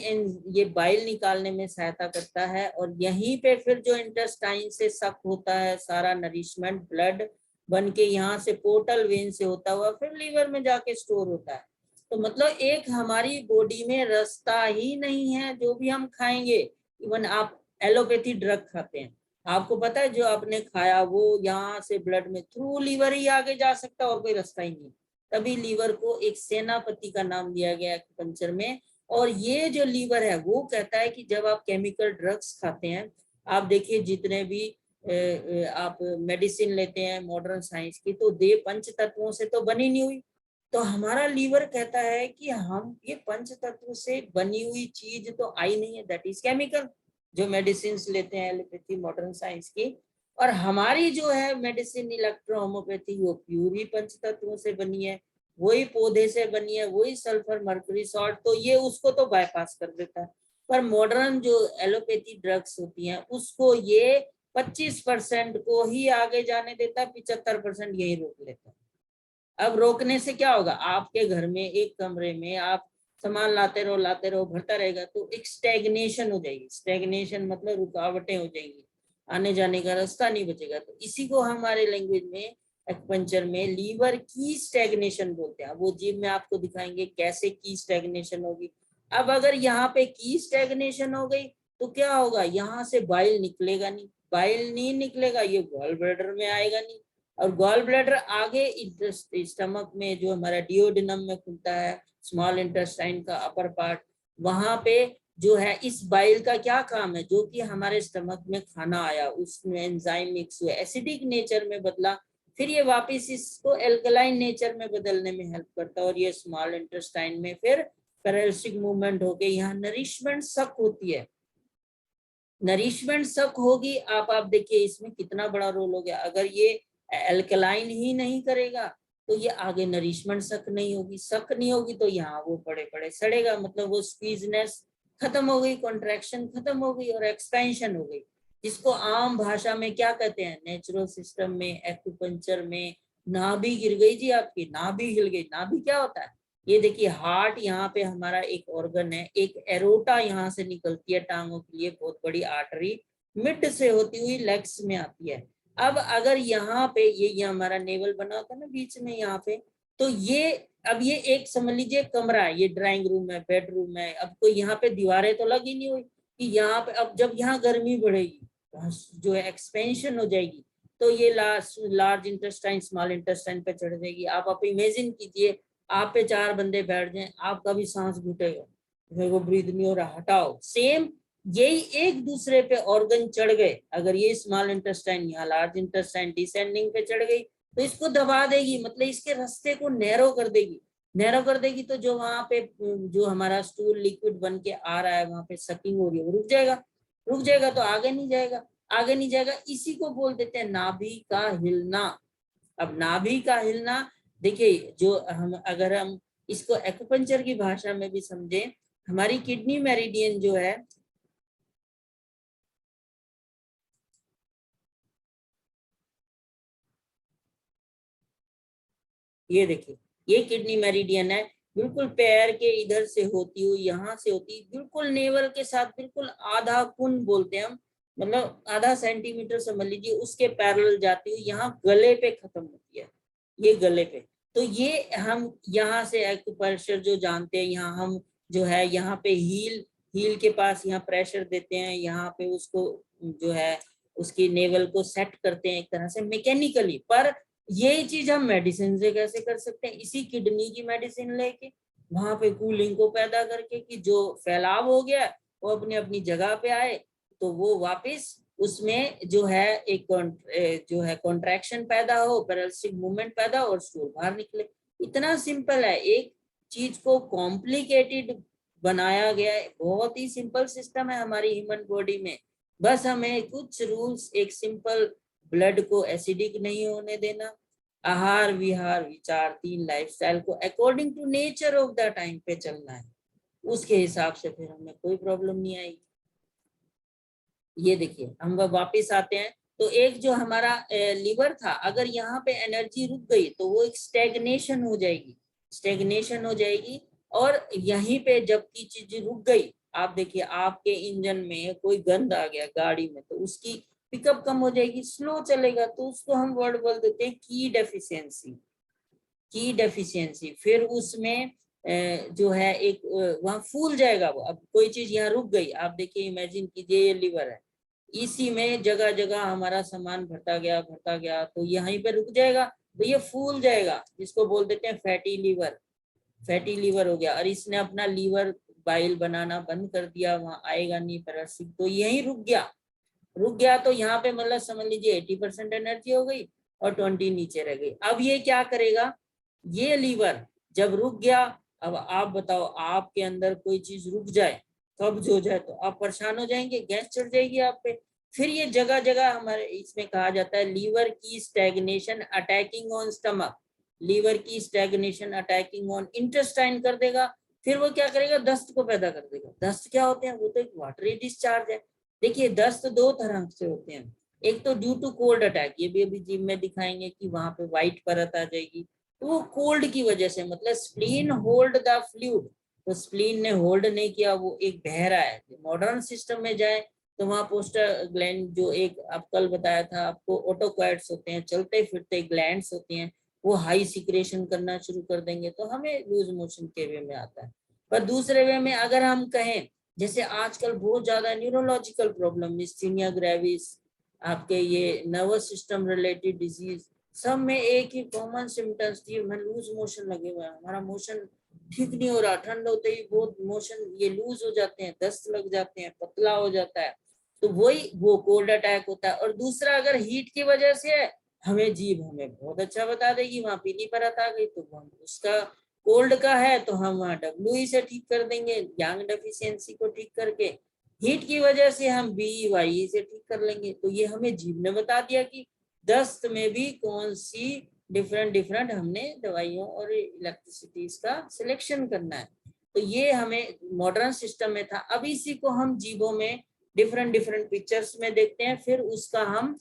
ये बाइल निकालने में सहायता करता है, और यहीं पे फिर जो इंटेस्टाइन से सक होता है सारा नरिशमेंट, ब्लड बन के यहाँ से पोर्टल वेन से होता हुआ फिर लीवर में जाके स्टोर होता है। तो मतलब एक हमारी बॉडी में रास्ता ही नहीं है, जो भी हम खाएंगे। इवन आप एलोपैथी ड्रग खाते हैं, आपको पता है जो आपने खाया वो यहाँ से ब्लड में थ्रू लीवर ही आगे जा सकता है, और कोई रास्ता ही नहीं। तभी लीवर को एक सेनापति का नाम दिया गया पंचर में। और ये जो लीवर है वो कहता है कि जब आप केमिकल ड्रग्स खाते हैं, आप देखिए जितने भी आप मेडिसिन लेते हैं मॉडर्न साइंस की, तो दे पंच तत्वों से तो बनी नहीं हुई। तो हमारा लीवर कहता है कि हम ये पंच तत्व से बनी हुई चीज तो आई नहीं है, दैट इज केमिकल। जो मेडिसिन लेते हैं एलोपैथी, मॉडर्न साइंस की, और हमारी जो है मेडिसिन इलेक्ट्रो होम्योपैथी, वो प्यूर ही पंच तत्वों से बनी है। वही पौधे से बनी है, वही सल्फर मर्करी सॉल्ट, तो ये उसको तो बाईपास कर देता है। पर मॉडर्न जो एलोपैथी ड्रग्स होती हैं उसको ये 25% को ही आगे जाने देता है, 75% यही रोक लेता है। अब रोकने से क्या होगा, आपके घर में एक कमरे में आप सामान लाते रहो भरता रहेगा, तो एक स्टेगनेशन हो जाएगी। स्टेगनेशन मतलब रुकावटें हो जाएंगी, आने जाने का रास्ता नहीं बचेगा। तो इसी को हमारे लैंग्वेज में एक्यूपंक्चर में लीवर की स्टेगनेशन बोलते हैं। वो जीव में आपको दिखाएंगे कैसे की स्टेगनेशन होगी। अब अगर यहाँ पे की स्टेगनेशन हो गई तो क्या होगा, यहाँ से बाइल निकलेगा नहीं, बाइल नहीं निकलेगा, ये गॉल ब्लैडर में आएगा नहीं, और गॉल ब्लैडर आगे स्टमक में जो हमारा डिओडिनम में खुलता है, स्मॉल इंटेस्टाइन का अपर पार्ट, वहां पे जो है इस बाइल का क्या काम है, जो कि हमारे स्टमक में खाना आया उसमें एंजाइम मिक्स हुए एसिडिक नेचर में बदला, फिर ये वापस इसको एल्कलाइन नेचर में बदलने में हेल्प करता है, और ये स्मॉल इंटेस्टाइन में फिर पैरासिटिक मूवमेंट होके यहाँ नरिशमेंट सक होती है। नरिशमेंट सक होगी, आप देखिए इसमें कितना बड़ा रोल हो गया। अगर ये एल्कलाइन ही नहीं करेगा तो ये आगे नरिशमेंट सक नहीं होगी, सक नहीं होगी तो यहाँ वो बड़े बड़े सड़ेगा, मतलब वो स्क्वीजनेस खत्म हो गई, कॉन्ट्रैक्शन खत्म हो गई और एक्सपेंशन हो गई, जिसको आम भाषा में क्या कहते हैं, नेचुरल सिस्टम में एक्यूपंक्चर में नाभि गिर गई जी, आपकी नाभि हिल गई। नाभि क्या होता है, ये देखिए हार्ट यहाँ पे हमारा एक ऑर्गन है, एक एरोटा यहाँ से निकलती है टांगों के लिए, बहुत बड़ी आर्टरी मिड से होती हुई लेग्स में आती है। अब अगर यहाँ पे ये हमारा नेवल बना होता है ना बीच में यहाँ पे, तो ये अब ये एक समझ लीजिए कमरा है, ये ड्राइंग रूम है, बेडरूम है। अब कोई यहाँ पे दीवारें तो लगी नहीं हुई कि यहाँ पे, अब जब यहाँ गर्मी बढ़ेगी जो है एक्सपेंशन हो जाएगी, तो ये लार्ज इंटेस्टाइन स्मॉल इंटेस्टाइन पे चढ़ जाएगी। आप इमेजिन कीजिए आप पे 4 बंदे बैठ जाएं, आपका भी सांस घुटेगा, मेरे को ब्रीथ नहीं हो रहा, हटाओ। सेम यही एक दूसरे पे ऑर्गन चढ़ गए, अगर ये स्मॉल इंटेस्टाइन या लार्ज इंटेस्टाइन डिसेंडिंग पे चढ़ गई तो इसको दबा देगी, मतलब इसके रास्ते को नैरो कर देगी। नैरो कर देगी तो जो वहां पे जो हमारा स्टूल लिक्विड बन के आ रहा है, वहां पे सकिंग हो रही है, वो रुक जाएगा। रुक जाएगा तो आगे नहीं जाएगा, आगे नहीं जाएगा। इसी को बोल देते हैं नाभि का हिलना। अब नाभि का हिलना देखिए, जो हम अगर हम इसको एक्यूपंक्चर की भाषा में भी समझे, हमारी किडनी मेरिडियन जो है, ये देखिए ये किडनी मेरिडियन है, बिल्कुल पैर के इधर से होती हुई यहाँ से होती, बिल्कुल नेवल के साथ बिल्कुल आधा कुन बोलते हैं हम, मतलब आधा सेंटीमीटर समझ लीजिए उसके पैरेलल जाती हुई यहाँ गले पे खत्म होती है, ये गले पे। तो ये हम यहाँ से एक्यूप्रेशर जो जानते हैं, यहाँ हम जो है यहाँ पे हील के पास यहाँ प्रेशर देते हैं, यहाँ पे उसको जो है उसकी नेवल को सेट करते हैं एक तरह से मैकेनिकली। पर यही चीज हम मेडिसिन से कैसे कर सकते हैं, इसी किडनी की मेडिसिन लेके वहां पे कूलिंग को पैदा करके कि जो फैलाव हो गया वो अपनी अपनी जगह पे आए, तो वो वापस उसमें जो है एक जो है कॉन्ट्रैक्शन पैदा हो, पैरालिसिस मूवमेंट पैदा हो और स्टूल बाहर निकले। इतना सिंपल है, एक चीज को कॉम्प्लिकेटेड बनाया गया है। बहुत ही सिंपल सिस्टम है हमारी ह्यूमन बॉडी में, बस हमें कुछ रूल्स, एक सिंपल ब्लड को एसिडिक नहीं होने देना, आहार विहार विचार 3 लाइफस्टाइल को according to nature of the time पे चलना है, उसके हिसाब से फिर हमें कोई प्रॉब्लम नहीं आएगी। ये देखिए हम वापिस आते हैं, तो एक जो हमारा लीवर था, अगर यहाँ पे एनर्जी रुक गई तो वो एक स्टेगनेशन हो जाएगी, स्टेगनेशन हो जाएगी। और यहीं पे जबकि चीज रुक गई, आप देखिए आपके इंजन में कोई गंद आ गया गाड़ी में, तो उसकी पिकअप कम हो जाएगी, स्लो चलेगा, तो उसको हम वर्ड बोल देते हैं की डेफिशिएंसी, की डेफिशिएंसी। फिर उसमें जो है एक वहां फूल जाएगा वो। अब कोई चीज यहाँ रुक गई, आप देखिए इमेजिन कीजिए ये लीवर है, इसी में जगह जगह हमारा सामान भरता गया तो यहीं पे रुक जाएगा, तो ये फूल जाएगा, जिसको बोल देते हैं फैटी लीवर। फैटी लीवर हो गया, और इसने अपना लीवर बाइल बनाना बंद कर दिया, वहां आएगा नहीं पैरासिट, तो यही रुक गया। रुक गया तो यहाँ पे मतलब समझ लीजिए 80% एनर्जी हो गई और 20 नीचे रह गई। अब ये क्या करेगा, ये लीवर जब रुक गया, अब आप बताओ आपके अंदर कोई चीज रुक जाए, कब्ज हो जाए, तो आप परेशान हो जाएंगे, गैस चढ़ जाएगी आप पे। फिर ये जगह जगह हमारे इसमें कहा जाता है लीवर की stagnation attacking on stomach, liver की स्टैग्नेशन अटैकिंग ऑन इंटेस्टाइन कर देगा, फिर वो क्या करेगा, दस्त को पैदा कर देगा। दस्त क्या होते हैं, वो तो एक वाटरी डिस्चार्ज है। देखिए दस्त दो तरह से होते हैं, एक तो ड्यू टू कोल्ड अटैक, ये भी अभी जिम में दिखाएंगे कि वहां पे व्हाइट परत आ जाएगी, तो वो कोल्ड की वजह से, मतलब स्प्लीन होल्ड द फ्लूइड, तो स्प्लीन ने होल्ड नहीं किया, वो एक बह रहा है। मॉडर्न सिस्टम में जाए तो वहां पोस्टर ग्लैंड, जो एक आप कल बताया था आपको, ऑटोक्वाइट्स होते हैं, चलते फिरते ग्लैंड्स होती हैं, वो हाई सिक्रेशन करना शुरू कर देंगे, तो हमें लूज मोशन के वे में आता है। पर दूसरे वे में अगर हम कहें, जैसे आजकल बहुत ज्यादा न्यूरोलॉजिकल प्रॉब्लम, मिस्थीनिया ग्रेविस, आपके ये नर्वस सिस्टम रिलेटेड डिजीज, सब में एक ही कॉमन सिम्टम्स थी, हमें लूज मोशन लगे हुए हैं, हमारा मोशन ठीक नहीं हो रहा, ठंड होते ही बहुत मोशन ये लूज हो जाते हैं, दस्त लग जाते हैं, पतला हो जाता है, तो वही वो कोल्ड अटैक होता है। और दूसरा अगर हीट की वजह से है, हमें जीभ हमें बहुत अच्छा बता देगी वहां पीली परत आ गई, तो हम उसका कोल्ड का है तो हम वहां डब्ल्यू से ठीक कर देंगे, यांग डेफिशिएंसी को ठीक करके, हीट की वजह से हम BY से ठीक कर लेंगे। तो ये हमें जीभ ने बता दिया कि दस्त में भी कौन सी डिफरेंट डिफरेंट हमने दवाइयों और इलेक्ट्रिसिटीज का सिलेक्शन करना है। तो ये हमें मॉडर्न सिस्टम में था। अब इसी को हम जीभों में डिफरेंट डिफरेंट पिक्चर्स में देखते हैं, फिर उसका हम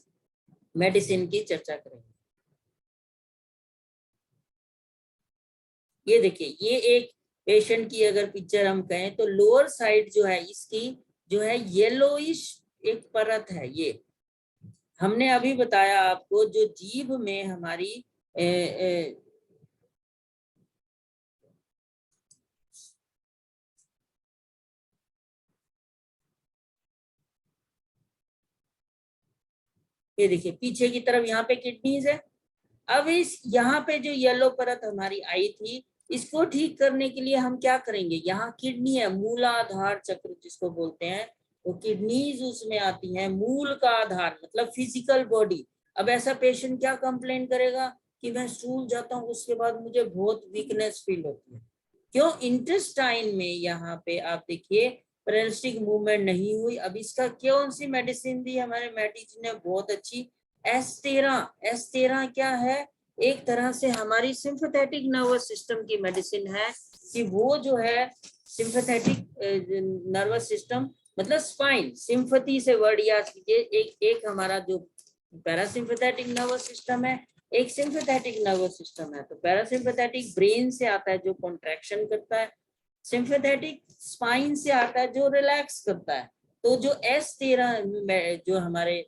मेडिसिन की चर्चा करेंगे। ये देखिए, ये एक पेशेंट की अगर पिक्चर हम कहें तो लोअर साइड जो है इसकी जो है येलोइश एक परत है। ये हमने अभी बताया आपको, जो जीभ में हमारी ये देखिए पीछे की तरफ यहाँ पे किडनीज है। अब इस यहाँ पे जो येलो परत हमारी आई थी, इसको ठीक करने के लिए हम क्या करेंगे, यहाँ किडनी है, मूलाधार चक्र जिसको बोलते हैं, वो किडनीज उसमें आती हैं, मूल का आधार मतलब फिजिकल बॉडी। अब ऐसा पेशेंट क्या कंप्लेन करेगा कि मैं स्कूल जाता हूँ उसके बाद मुझे बहुत वीकनेस फील होती है, क्यों, इंटेस्टाइन में यहाँ पे आप देखिए पेरिस्टिक मूवमेंट नहीं हुई। अब इसका कौन सी मेडिसिन दी हमारे मैटी जी ने, बहुत अच्छी, एस्टेरा क्या है, एक तरह से हमारी सिंपैथेटिक नर्वस सिस्टम की मेडिसिन है, कि वो जो है सिंपैथेटिक नर्वस सिस्टम मतलब स्पाइन, सिंपैथी से वर्ड याद कीजिए, एक हमारा जो पैरासिम्पैथेटिक नर्वस सिस्टम है, एक सिंपैथेटिक नर्वस सिस्टम है। तो पैरासिम्पैथेटिक ब्रेन से आता है जो कॉन्ट्रैक्शन करता है, सिंपैथेटिक स्पाइन से आता है जो रिलैक्स करता है। तो जो S13 जो हमारे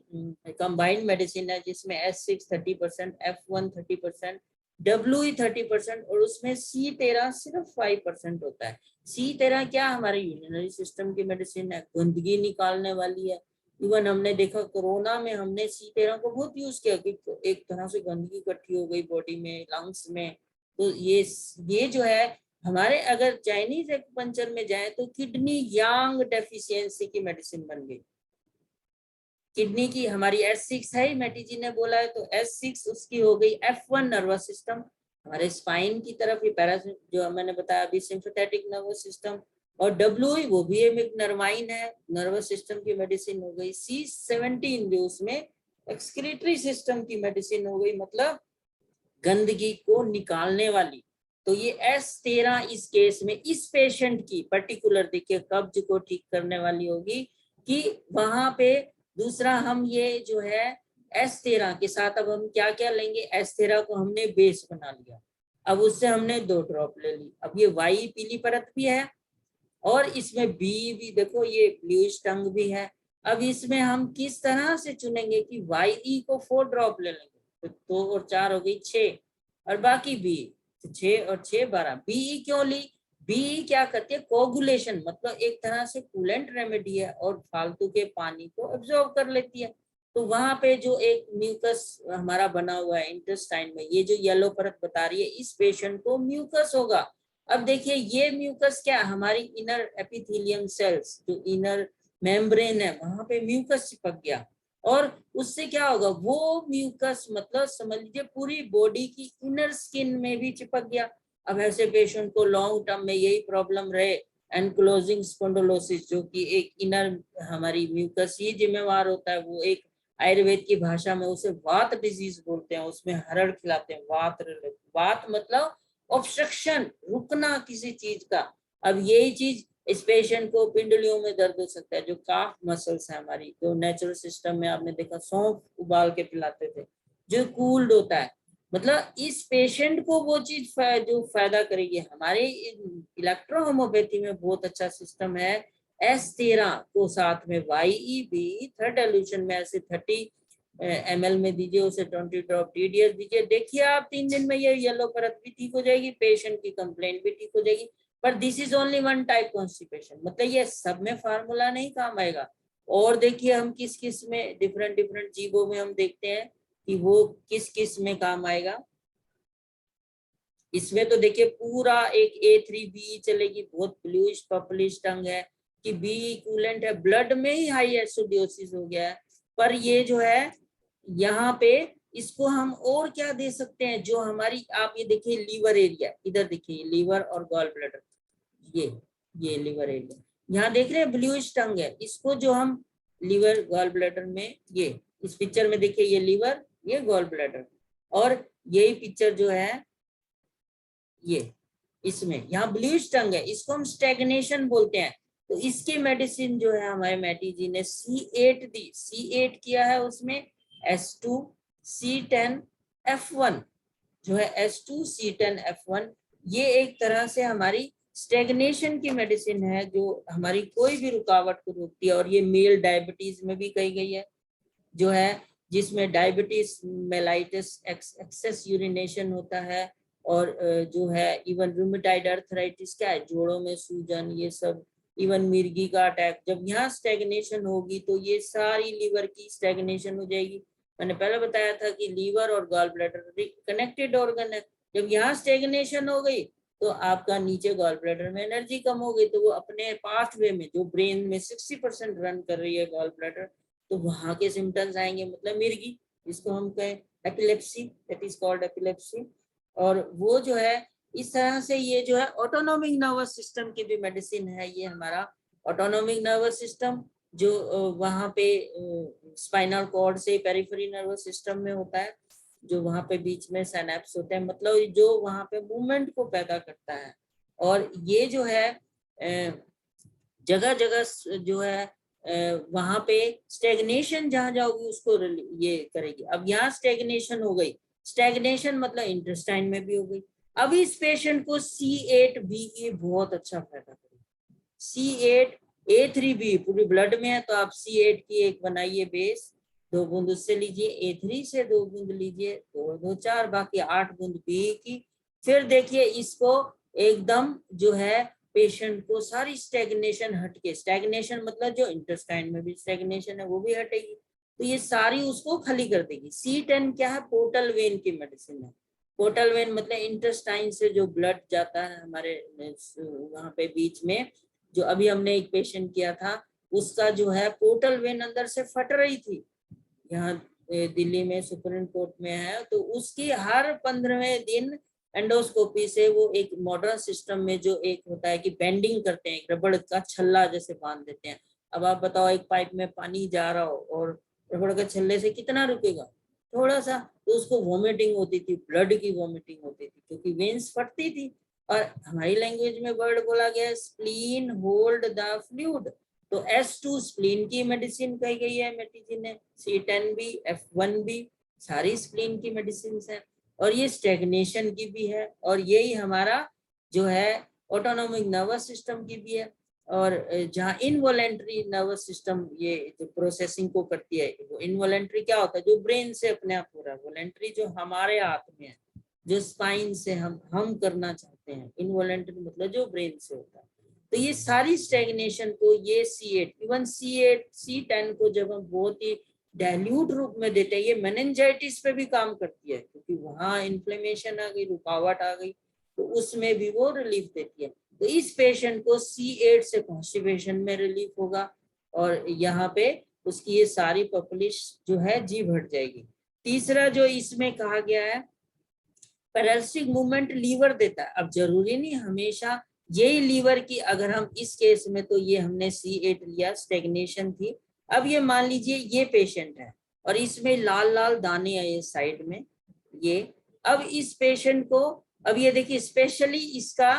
कंबाइंड मेडिसिन है, जिसमें S6 30%, F1 30%, WE 30% और उसमें C13 सिर्फ 5% होता है। C13 क्या, हमारे यूरिनरी सिस्टम की मेडिसिन है, गंदगी निकालने वाली है। इवन हमने देखा कोरोना में हमने C13 को बहुत यूज किया कि एक तरह से गंदगी इकट्ठी हो गई बॉडी में, लंग्स में। तो ये जो है हमारे, अगर चाइनीज एक्यूपंक्चर में जाए तो किडनी यांग डेफिशिएंसी की मेडिसिन बन गई। किडनी की हमारी S6 है, मैटी जी ने बोला है, तो S6 उसकी हो गई F1 नर्वस सिस्टम, हमारे स्पाइन की तरफ, ये पैरासिम जो मैंने बताया अभी सिंपैथेटिक नर्वस सिस्टम, और WE वो भी एक नर्वाइन है, नर्वस सिस्टम की मेडिसिन हो गई। C17 जो उसमें एक्सक्रीटरी सिस्टम की मेडिसिन हो गई, मतलब गंदगी को निकालने वाली। तो ये S13 इस केस में इस पेशेंट की पर्टिकुलर देखिए कब्ज को ठीक करने वाली होगी, कि वहां पे दूसरा हम ये जो है S13 के साथ अब हम क्या क्या लेंगे, S13 को हमने बेस बना लिया, अब उससे हमने 2 ड्रॉप ले ली। अब ये वाई पीली परत भी है और इसमें बी भी देखो ये ब्लूइश टंग भी है। अब इसमें हम किस तरह से चुनेंगे कि वाई को 4 ड्रॉप ले लेंगे, तो 2 और 4 हो गई 6, और बाकी बी, तो 6 और 6 12। बीई क्यों ली, बीई क्या करती है, कोगुलेशन, मतलब एक तरह से कूलेंट रेमेडी है और फालतू के पानी को एब्जॉर्ब कर लेती है। तो वहां पे जो एक म्यूकस हमारा बना हुआ है इंटेस्टाइन में, ये जो येलो परत बता रही है, इस पेशेंट को म्यूकस होगा। अब देखिए ये म्यूकस क्या, हमारी इनर एपिथेलियम सेल्स जो इनर मेम्ब्रेन है, वहां पे म्यूकस चिपक गया, और उससे क्या होगा, वो म्यूकस मतलब समझ लीजिए पूरी बॉडी की इनर स्किन में भी चिपक गया। अब ऐसे पेशेंट को लॉन्ग टर्म में यही प्रॉब्लम रहे, एनक्लोजिंग स्पॉन्डिलोसिस, जो कि एक इनर हमारी म्यूकस ही जिम्मेवार होता है, वो एक आयुर्वेद की भाषा में उसे वात डिजीज बोलते हैं, उसमें हरड़ खिलाते हैं। वात मतलब ऑब्स्ट्रक्शन, रुकना किसी चीज का। अब यही चीज इस पेशेंट को पिंडलियों में दर्द हो सकता है, जो काफ मसल्स है हमारी, जो नेचुरल सिस्टम में आपने देखा सौंफ उबाल के पिलाते थे, जो कूल्ड होता है। मतलब इस पेशेंट को वो चीज जो फायदा करेगी। हमारे इलेक्ट्रो होम्योपैथी में बहुत अच्छा सिस्टम है। S13 को साथ में YEB थर्ड एल्यूशन में ऐसे 30 ml में दीजिए, उसे 20 ड्रॉप TDS दीजिए। देखिए आप 3 दिन में ये येलो परत भी ठीक हो जाएगी, पेशेंट की कंप्लेंट भी ठीक हो जाएगी। पर this is only one type constipation, मतलब ये सब में फार्मूला नहीं काम आएगा। और देखिए हम किस किस में डिफरेंट डिफरेंट जीवों में हम देखते हैं कि वो किस किस में काम आएगा। इसमें तो देखिए पूरा एक A3B चलेगी, बहुत ब्लूइश पर्पलिश टंग है कि B इक्विवेलेंट है, ब्लड में ही हाई एसिडोसिस हो गया है। पर ये जो है यहाँ पे इसको हम और क्या दे सकते हैं, जो हमारी आप ये देखिए लीवर एरिया, इधर देखिए लीवर और गॉल ब्लैडर, ये लीवर एरिया यहाँ देख रहे हैं ब्लूइश टंग है। इसको जो हम लीवर गॉल ब्लैडर में, ये इस पिक्चर में देखिए ये लीवर, ये गॉल ब्लैडर, और यही पिक्चर जो है ये इसमें यहाँ ब्लूइश टंग है, इसको हम स्टैग्नेशन बोलते हैं। तो इसके मेडिसिन जो है हमारे मैटी जी ने C8 दी, C8 किया है उसमें S2 C10 F1 जो है S2 C10 F1। ये एक तरह से हमारी स्टेगनेशन की मेडिसिन है, जो हमारी कोई भी रुकावट को रोकती है। और ये मेल डायबिटीज में भी कही गई है, जो है जिसमें डायबिटीज मेलाइटिस एक्सेस यूरिनेशन होता है, और जो है इवन रूमेटाइड अर्थराइटिस क्या है, जोड़ों में सूजन, ये सब, इवन मिर्गी का अटैक, जब यहाँ स्टेगनेशन होगी तो ये सारी लीवर की स्टेगनेशन हो जाएगी। मैंने पहले बताया था कि लीवर और गॉल ब्लैडर कनेक्टेड ऑर्गन है। जब यहाँ स्टेगनेशन हो गई तो आपका नीचे गॉल ब्लैडर में एनर्जी कम हो गई, तो वो अपने पाथवे में, जो ब्रेन में 60% रन कर रही है गॉल ब्लैडर, तो वहां के सिम्टम्स आएंगे, मतलब मिर्गी, जिसको हम कहें epilepsy, that is called epilepsy. और वो जो है इस तरह से ये जो है ऑटोनोमिक नर्वस सिस्टम की भी मेडिसिन है। ये हमारा ऑटोनोमिक नर्वस सिस्टम जो वहाँ पे स्पाइनल कॉर्ड से पेरिफेरी नर्वस सिस्टम में होता है, जो वहाँ पे बीच में सिनेप्स होते हैं, मतलब जो वहाँ पे मूवमेंट को पैदा करता है। और ये जो है जगह जगह जो है वहां पे स्टेगनेशन जहां जाओगी उसको ये करेगी। अब यहाँ स्टेगनेशन हो गई, स्टेगनेशन मतलब इंटेस्टाइन में भी हो गई। अब इस पेशेंट को C8B बहुत अच्छा फायदा करेगी। C8 A3B पूरी ब्लड में है, तो आप C8 की एक बनाइए बेस, 2 बूंद उससे लीजिए, A3 से 2 बूंद लीजिए, 2 2 4, बाकी 8 बूंद B की। फिर देखिए इसको एकदम जो है पेशेंट को सारी स्टेगनेशन हटके, स्टेगनेशन मतलब जो इंटेस्टाइन में भी स्टेगनेशन है वो भी हटेगी, तो ये सारी उसको खाली कर देगी। C10 क्या है, पोर्टल वेन की मेडिसिन है। पोर्टल वेन मतलब इंटेस्टाइन से जो ब्लड जाता है हमारे वहां पे बीच में, जो अभी हमने एक पेशेंट किया था, उसका जो है पोर्टल वेन अंदर से फट रही थी, यहाँ दिल्ली में सुप्रीम कोर्ट में है, तो उसकी हर 15वें दिन एंडोस्कोपी से वो एक मॉडर्न सिस्टम में जो एक होता है कि बेंडिंग करते हैं, एक रबड़ का छल्ला जैसे बांध देते हैं। अब आप बताओ एक पाइप में पानी जा रहा हो और रबड़ के छल्ले से कितना रुकेगा, थोड़ा सा, तो उसको वॉमिटिंग होती थी, ब्लड की वॉमिटिंग होती थी, क्योंकि वेन्स फटती थी। और हमारी लैंग्वेज में वर्ड बोला गया स्प्लीन होल्ड द फ्लूइड, तो S2 स्प्लीन की मेडिसिन कही गई है मेडिसिन ने, C10B F1B सारी स्प्लीन की मेडिसिन है, और ये स्टेगनेशन की भी है, और यही हमारा जो है ऑटोनोमिक नर्वस सिस्टम की भी है। और जहाँ इनवॉलेंट्री नर्वस सिस्टम ये जो प्रोसेसिंग को करती है, वो इनवॉलेंट्री क्या होता है, जो ब्रेन से अपने आप हो रहा है, वॉलेंट्री जो हमारे हाथ में है, जो स्पाइन से हम करना चाहते हैं, इनवॉलेंट्री मतलब जो ब्रेन से होता है। तो ये सारी स्टेगनेशन को ये C8 इवन C8 C10 को जब हम बहुत ही डाइल्यूट रूप में देते हैं, ये मेनिंजाइटिस पे भी काम करती है, क्योंकि वहां इन्फ्लेमेशन आ गई, रुकावट आ गई, तो उसमें भी वो रिलीफ देती है। तो इस पेशेंट को C8 से कॉन्स्टिपेशन में रिलीफ होगा, और यहाँ पे उसकी ये सारी पॉपुलिश जो है जी बढ़ जाएगी। तीसरा जो इसमें कहा गया है, पैरालिसिस मूवमेंट लीवर देता है। अब जरूरी नहीं हमेशा यही लीवर की, अगर हम इस केस में, तो ये हमने C8 लिया, स्टेगनेशन थी। अब ये मान लीजिए ये पेशेंट है, और इसमें लाल लाल दाने आए साइड में ये। अब इस पेशेंट को, अब ये देखिए स्पेशली इसका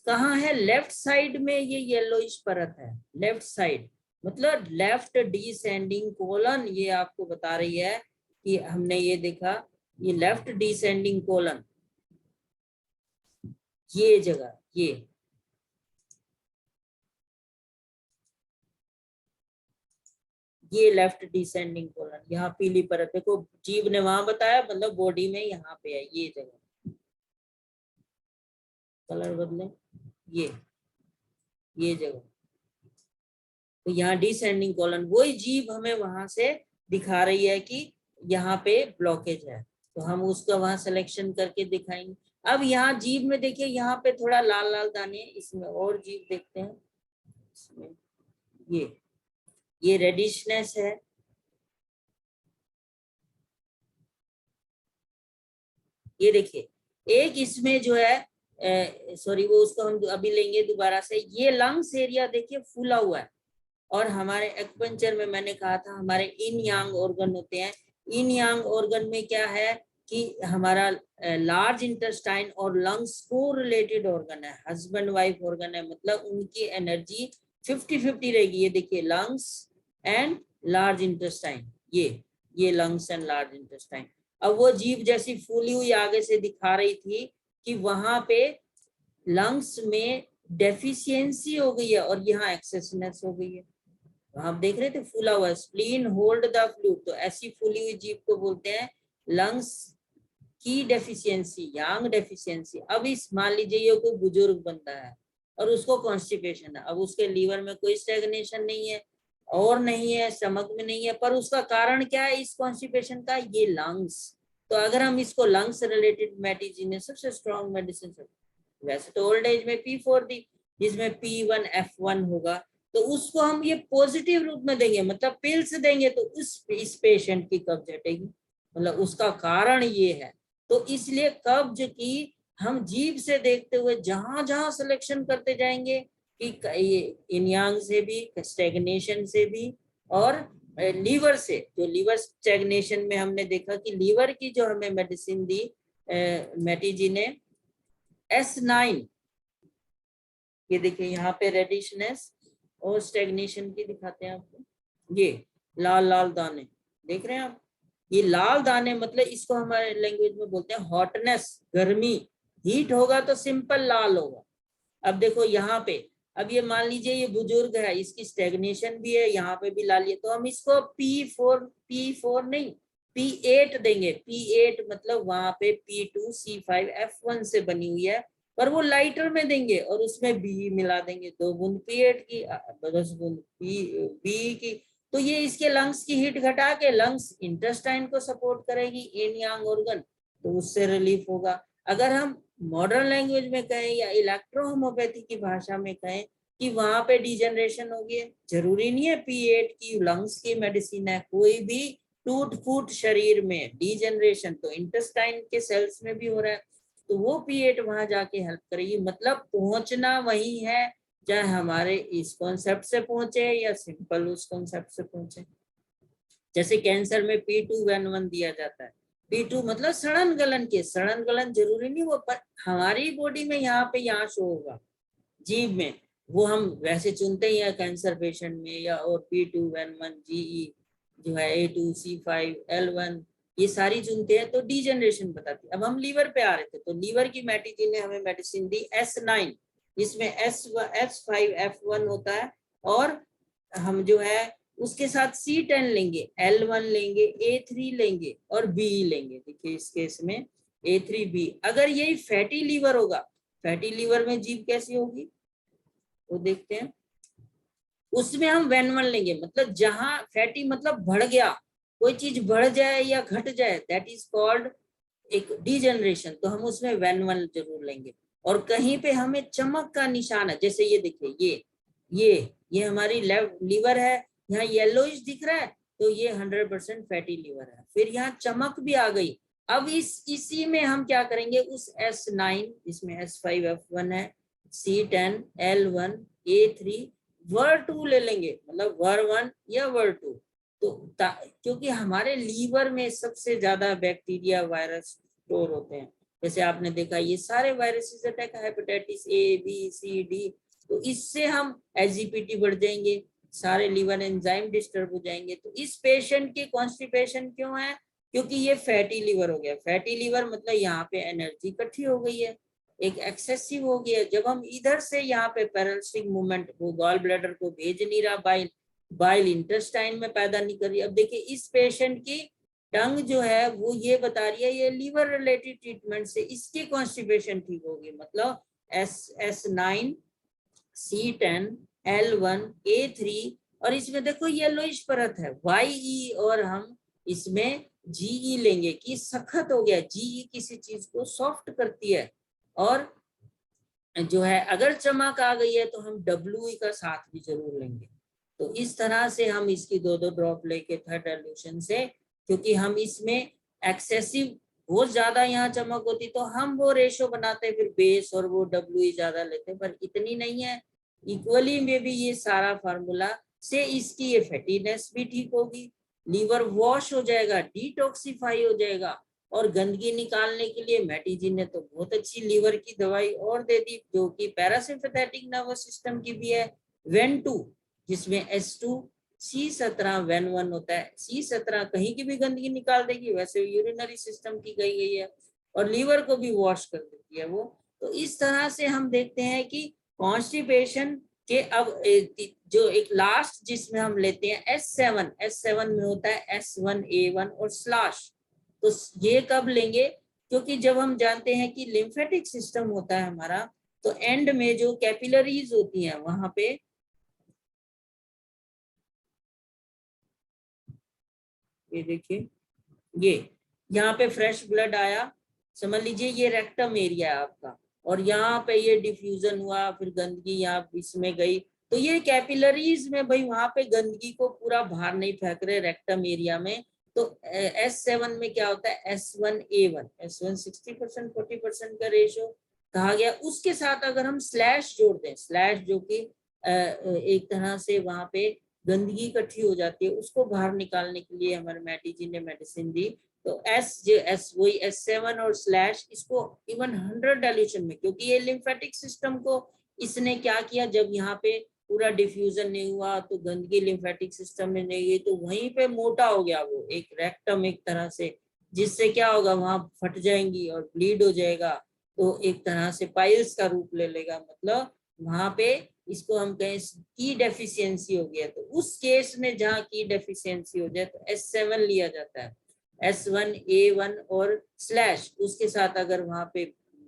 कहाँ है, लेफ्ट साइड में ये येलोइश परत है, लेफ्ट साइड मतलब लेफ्ट डिसेंडिंग कोलन, ये आपको बता रही है कि हमने ये देखा, ये लेफ्ट डिसेंडिंग कोलन, ये जगह ये लेफ्ट डिसेंडिंग कोलन, यहाँ पीली परत देखो, जीव ने वहां बताया मतलब बॉडी में यहाँ पे है ये जगह, कलर बदले, ये जगह, तो यहाँ डिसेंडिंग कॉलन, वही जीभ हमें वहां से दिखा रही है कि यहाँ पे ब्लॉकेज है, तो हम उसका वहां सिलेक्शन करके दिखाएंगे। अब यहाँ जीभ में देखिए, यहाँ पे थोड़ा लाल लाल दाने, इसमें और जीभ देखते हैं, इसमें ये रेडिशनेस है, ये देखिए एक इसमें जो है सॉरी वो उसको हम अभी लेंगे दोबारा से, ये लंग्स एरिया देखिए फूला हुआ है, और हमारे एक्वेंचर में मैंने कहा था हमारे इन यांग ऑर्गन होते हैं, इन यांग ऑर्गन में क्या है कि हमारा लार्ज इंटेस्टाइन और लंग्स को रिलेटेड ऑर्गन है, हस्बैंड वाइफ ऑर्गन है, मतलब उनकी एनर्जी 50-50 रहेगी। ये देखिए लंग्स एंड लार्ज इंटेस्टाइन, ये लंग्स एंड लार्ज इंटेस्टाइन। अब वो जीभ जैसी फूली हुई आगे से दिखा रही थी कि वहां पे लंग्स में डेफिशिएंसी हो गई है और यहाँ एक्सेसनेस हो गई है, आप देख रहे थे फूला हुआ, स्प्लीन होल्ड द फ्लूइड, तो ऐसी फूली हुई जीभ को बोलते हैं लंग्स की डेफिशिएंसी, यांग डेफिशिएंसी। अब इस मान लीजिए ये कोई बुजुर्ग बंदा है और उसको कॉन्स्टिपेशन है, अब उसके लीवर में कोई स्टैग्नेशन नहीं है और नहीं है, स्टमक में नहीं है, पर उसका कारण क्या है इस कॉन्स्टिपेशन का, ये लंग्स। तो अगर हम इसको लंग्स रिलेटेड मेडिसिन, सबसे स्ट्रॉन्ग मेडिसिन, वैसे तो ओल्ड एज में P4D जिसमें P1F1 होगा, तो उसको हम ये पॉजिटिव रूप में देंगे, मतलब पिल्स देंगे, तो इस पेशेंट की कब्ज हटेगी, मतलब उसका कारण ये है। तो इसलिए कब्ज की हम जीभ से देखते हुए जहां जहां सिलेक्शन करते जाएंगे कि इन यांग से भी, स्टैग्नेशन से भी, और लीवर से, जो लीवर स्टैग्नेशन में हमने देखा कि लीवर की जो हमें मेडिसिन दी मैटी जी ने S9, ये देखिए यहाँ पे रेडिशनेस और स्टैग्नेशन की दिखाते हैं आपको, ये लाल लाल दाने देख रहे हैं आप, ये लाल दाने मतलब इसको हमारे लैंग्वेज में बोलते हैं हॉटनेस, गर्मी, हीट होगा तो सिंपल लाल होगा। अब देखो यहाँ पे, अब ये मान लीजिए ये बुजुर्ग है, इसकी स्टैग्नेशन भी है, यहाँ पे भी लाल है, तो हम इसको P4 नहीं P8 देंगे, P8 मतलब वहां पे P2C5F1 से बनी हुई है, पर वो लाइटर में देंगे और उसमें बी मिला देंगे, 2 बूंद P8 की, 10 बूंद बी की, तो ये इसके लंग्स की हीट घटा के लंग्स इंटेस्टाइन को सपोर्ट करेगी, इन यांग ऑर्गन, तो उससे रिलीफ होगा। अगर हम मॉडर्न लैंग्वेज में कहें या इलेक्ट्रो होम्योपैथी की भाषा में कहें कि वहां पे डिजेनरेशन हो गई है, जरूरी नहीं है P8 की लंग्स की मेडिसिन है, कोई भी टूट फूट शरीर में डिजेनरेशन तो इंटेस्टाइन के सेल्स में भी हो रहा है, तो वो P8 वहां जाके हेल्प करेगी, मतलब पहुंचना वही है, चाहे हमारे इस कॉन्सेप्ट से पहुंचे या सिंपल उस कॉन्सेप्ट से पहुंचे। जैसे कैंसर में P2N1 दिया जाता है, P2 मतलब सड़न गलन के, सड़न गलन जरूरी नहीं वो, पर हमारी बॉडी में यहाँ पे यहाँ शो होगा जीभ में, वो हम वैसे चुनते ही है कैंसर पेशेंट में, या और P2N1 GE जो है A2C5L1 ये सारी चुनते हैं, तो डिजेनरेशन बताती है। अब हम लीवर पे आ रहे थे, तो लीवर की मैटी जी ने हमें मेडिसिन दी S9, इसमें S5F1 होता है, और हम जो है उसके साथ C10 लेंगे, L1 लेंगे, A3 लेंगे और B लेंगे। देखिए इस केस में A3B, अगर यही फैटी लीवर होगा, फैटी लीवर में जीभ कैसी होगी वो देखते हैं, उसमें हम Ven1 लेंगे, मतलब जहां फैटी मतलब बढ़ गया, कोई चीज बढ़ जाए या घट जाए, दैट इज कॉल्ड एक डिजेनरेशन, तो हम उसमें Ven1 जरूर लेंगे। और कहीं पे हमें चमक का निशान है, जैसे ये देखिए ये हमारी लीवर है, यहाँ येलोइश दिख रहा है, तो ये 100% फैटी लीवर है। फिर यहाँ चमक भी आ गई, अब इसी में हम क्या करेंगे, उस S9 इसमें S5F1 है, C10 L1 A3 Ver2 ले लेंगे, मतलब Ver1 या Ver2, तो क्योंकि हमारे लीवर में सबसे ज्यादा बैक्टीरिया वायरस स्टोर होते हैं। जैसे आपने देखा ये सारे viruses attack, hepatitis A B C D, तो इससे हम एसजीपीटी बढ़ जाएंगे, सारे लीवर एंजाइम डिस्टर्ब हो जाएंगे। तो इस पेशेंट की कॉन्स्टिपेशन क्यों है? क्योंकि ये फैटी लीवर हो गया। फैटी लीवर मतलब यहाँ पे एनर्जी इकट्ठी हो गई है, एक एक्सेसिव हो गया। जब हम इधर से यहाँ पे पेरिस्टिक मूवमेंट वो गॉल ब्लैडर को भेज नहीं रहा, बाइल इंटेस्टाइन में पैदा नहीं कर रही। अब देखिए इस पेशेंट की टंग जो है वो ये बता रही है ये लीवर रिलेटेड ट्रीटमेंट से इसकी कॉन्स्टिपेशन ठीक होगी। मतलब S9 C10 L1 A3, और इसमें देखो येलोइश परत है YE, और हम इसमें GE लेंगे कि सख्त हो गया। GE किसी चीज को सॉफ्ट करती है, और जो है अगर चमक आ गई है तो हम WE का साथ भी जरूर लेंगे। तो इस तरह से हम इसकी 2-2 ड्रॉप लेके थर्ड डाइल्यूशन से, क्योंकि हम इसमें एक्सेसिव बहुत ज्यादा यहाँ चमक होती तो हम वो रेशो बनाते फिर बेस और वो WE ज्यादा लेते, पर इतनी नहीं है। इक्वली में भी ये सारा फार्मूला से इसकी ये फैटीनेस भी ठीक होगी, लीवर वॉश हो जाएगा, डिटॉक्सिफाई हो जाएगा। और गंदगी निकालने के लिए मैटीजिन ने तो बहुत अच्छी लीवर की दवाई और दे दी, जो कि पैरासिम्पैथेटिक नर्वस सिस्टम की भी है, वेन2, जिसमें S2C17 वेन1 होता है। C17 कहीं की भी गंदगी निकाल देगी, वैसे यूरिनरी सिस्टम की गई है, और लीवर को भी वॉश कर देती है वो। तो इस तरह से हम देखते हैं कि कॉन्स्टिपेशन के अब जो एक लास्ट जिसमें हम लेते हैं S7 में होता है S1A1 और स्लैश। तो ये कब लेंगे? क्योंकि जब हम जानते हैं कि लिम्फेटिक सिस्टम होता है हमारा, तो एंड में जो कैपिलरीज होती हैं वहां पे, ये देखिए ये यहाँ पे फ्रेश ब्लड आया, समझ लीजिए ये रेक्टम एरिया है आपका, और यहाँ पे ये डिफ्यूजन हुआ, फिर गंदगी यहाँ इसमें गई, तो ये कैपिलरीज में भाई वहां पे गंदगी को पूरा बाहर नहीं फेंक रहे रेक्टम एरिया में। तो S7 में क्या होता है S1A1, S1 60% 40% का रेशियो कहा गया। उसके साथ अगर हम स्लैश जोड़ दें, स्लैश जो कि एक तरह से वहां पे गंदगी इकट्ठी हो जाती है उसको बाहर निकालने के लिए हमारे मैटीजी ने मेडिसिन दी। तो एस वही S7 और स्लैश, इसको इवन 100 डाइल्यूशन में, क्योंकि ये लिम्फेटिक सिस्टम को इसने क्या किया, जब यहाँ पे पूरा डिफ्यूजन नहीं हुआ तो गंदगी लिम्फेटिक सिस्टम में नहीं गई, तो वहीं पे मोटा हो गया वो एक रेक्टम एक तरह से, जिससे क्या होगा वहां फट जाएंगी और ब्लीड हो जाएगा, तो एक तरह से पाइल्स का रूप ले लेगा। मतलब वहां पे इसको हम कहें की डेफिशिएंसी हो गया। तो उस केस में जहाँ की डेफिशिएंसी हो जाए तो S7 लिया जाता है, S1A1 और स्लैश, उसके साथ अगर वहां पे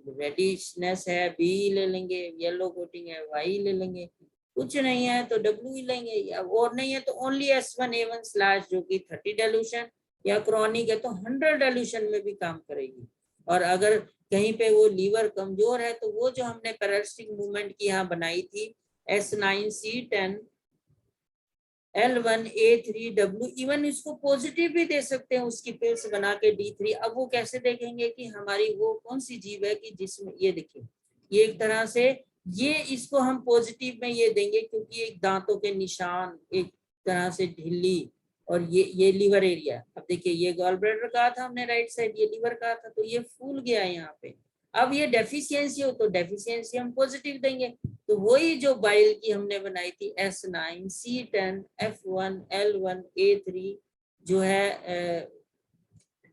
रेडिशनेस है B ले लेंगे, येलो कोटिंग है Y ले लेंगे, कुछ नहीं है तो W लेंगे, या और नहीं है तो ओनली S1A1 स्लैश, जो कि 30 डाइल्यूशन, या क्रॉनिक है तो 100 डाइल्यूशन में भी काम करेगी। और अगर कहीं पे वो लीवर कमजोर है तो वो जो हमने पैरासिटिक मूवमेंट की यहाँ बनाई थी S9C10 L1A3W, इवन इसको पॉजिटिव भी दे सकते हैं उसकी पिल्स बना के D3। अब वो कैसे देखेंगे कि हमारी वो कौन सी जीव है कि जिसमें ये देखिए ये एक तरह से ये इसको हम पॉजिटिव में ये देंगे, क्योंकि एक दांतों के निशान एक तरह से ढिल्ली, और ये लीवर एरिया। अब देखिए ये गॉल ब्लैडर कहा था हमने राइट साइड, ये लीवर कहा था, तो ये फूल गया यहाँ पे। अब ये डेफिशिएंसी हो तो डेफिशिएंसी हम पॉजिटिव देंगे। तो वही जो बाइल की हमने बनाई थी S9C10 F1 L1 A3 जो है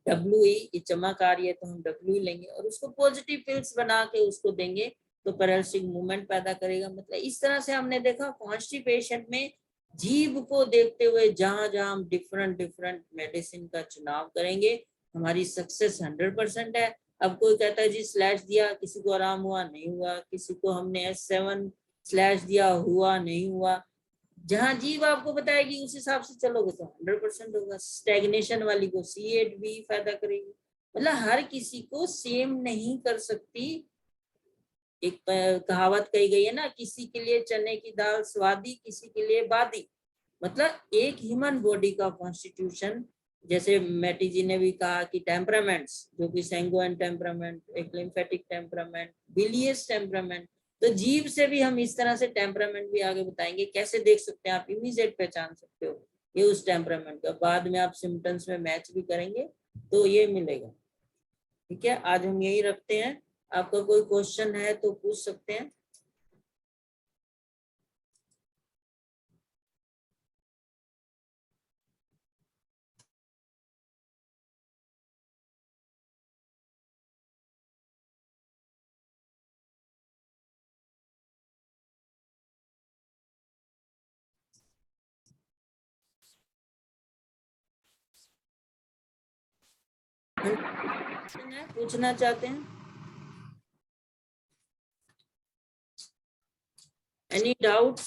WE, ये चमक आ रही है तो हम WE लेंगे और उसको पॉजिटिव पिल्स बना के उसको देंगे, तो पैरासिटिक मूवमेंट पैदा करेगा। मतलब इस तरह से हमने देखा कॉन्स्टिपेशन में जीव को देखते हुए जहां जहां हम डिफरेंट डिफरेंट मेडिसिन का चुनाव करेंगे हमारी सक्सेस 100% है। अब कोई कहता है जी स्लैश दिया किसी को आराम हुआ नहीं हुआ, किसी को हमने S7 स्लैश दिया हुआ नहीं हुआ, जहां जीव आपको बताएगी उस हिसाब से चलोगे तो 100% होगा। स्टैग्नेशन वाली को C8 भी फायदा करेगी। मतलब हर किसी को सेम नहीं कर सकती। एक कहावत कही गई है ना, किसी के लिए चने की दाल स्वादी, किसी के लिए बादी। मतलब एक ह्यूमन बॉडी का कॉन्स्टिट्यूशन, जैसे मैटी जी ने भी कहा कि टेम्परामेंट्स, जो कि सैंगुइन टेम्परामेंट, एक लिम्फेटिक टेम्परामेंट, बिलियस टेम्परामेंट, तो जीव से भी हम इस तरह से टेम्परामेंट भी आगे बताएंगे। कैसे देख सकते हैं आप, इमीडिएट पहचान सकते हो ये उस टेम्परामेंट का। बाद में आप सिम्टम्स में मैच भी करेंगे तो ये मिलेगा। ठीक है, आज हम यही रखते हैं। आपका कोई क्वेश्चन है तो पूछ सकते हैं। पूछना चाहते हैं? Any doubt?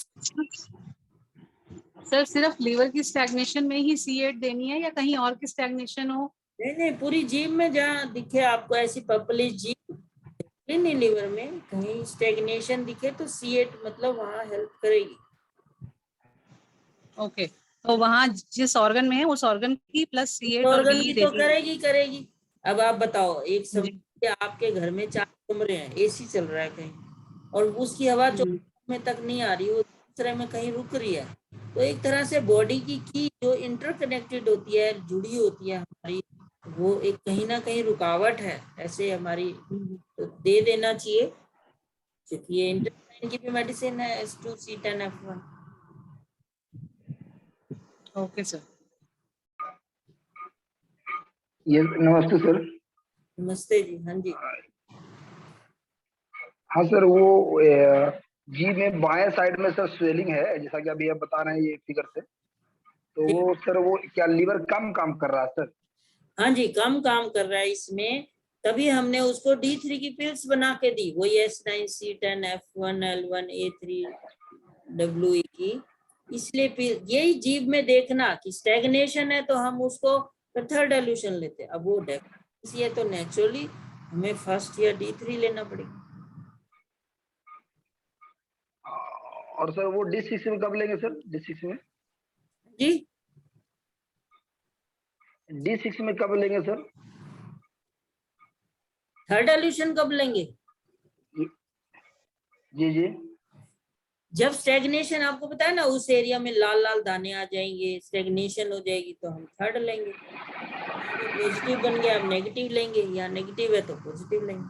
सर सिर्फ लीवर की स्टैग्नेशन में ही C8 देनी है या कहीं और की स्टैग्नेशन हो? नहीं नहीं, पूरी जीभ में जहाँ दिखे आपको ऐसी पर्पलिश जीभ, नहीं लीवर में कहीं स्टेग्नेशन दिखे तो C8 मतलब वहाँ हेल्प करेगी। ओके, तो वहाँ जिस ऑर्गन में है उस ऑर्गन की प्लस C8 और ऑर्गन D की तो देती करेगी। अब आप बताओ, एक है। समय आपके घर में 4 कमरे हैं, एसी चल रहा है कहीं, और उसकी हवा 24 में तक नहीं आ रही, वो दूसरे में कहीं रुक रही है। तो एक तरह से बॉडी की जो इंटरकनेक्टेड होती है, जुड़ी होती है हमारी, वो एक कहीं ना कहीं रुकावट है ऐसे हमारी, तो दे देना चाहिए, क्योंकि ये इंटरलाइन की भी मेडिसिन है S2C10F1। Okay sir. ये नमस्ते सर। नमस्ते जी। हाँ जी। हाँ सर, वो जी में बाएं साइड में सर स्वेलिंग है, जैसा कि अभी आप बता रहे हैं ये फिगर से, तो वो सर वो क्या लीवर कम काम कर रहा है सर? हाँ जी, कम काम कर रहा है इसमें, तभी हमने उसको D3 की पिल्स बना के दी, वही S9C10F1L1A3WE की। इसलिए यही जीभ में देखना कि स्टेग्नेशन है तो हम उसको थर्ड डाइल्यूशन लेते हैं। अब वो डेफिशिएंसी है तो नेचुरली हमें फर्स्ट या D3 लेना पड़ेगा। और सर वो D6 में कब लेंगे सर? D6 में जी, D6 में कब लेंगे सर? थर्ड डाइल्यूशन कब लेंगे? जी जी। जब स्टेग्नेशन, आपको पता है ना, उस एरिया में लाल लाल दाने आ जाएंगे, स्टेग्नेशन हो जाएगी, तो हम थर्ड लेंगे। पॉजिटिव बन गया, अब नेगेटिव लेंगे, या नेगेटिव है तो पॉजिटिव लेंगे।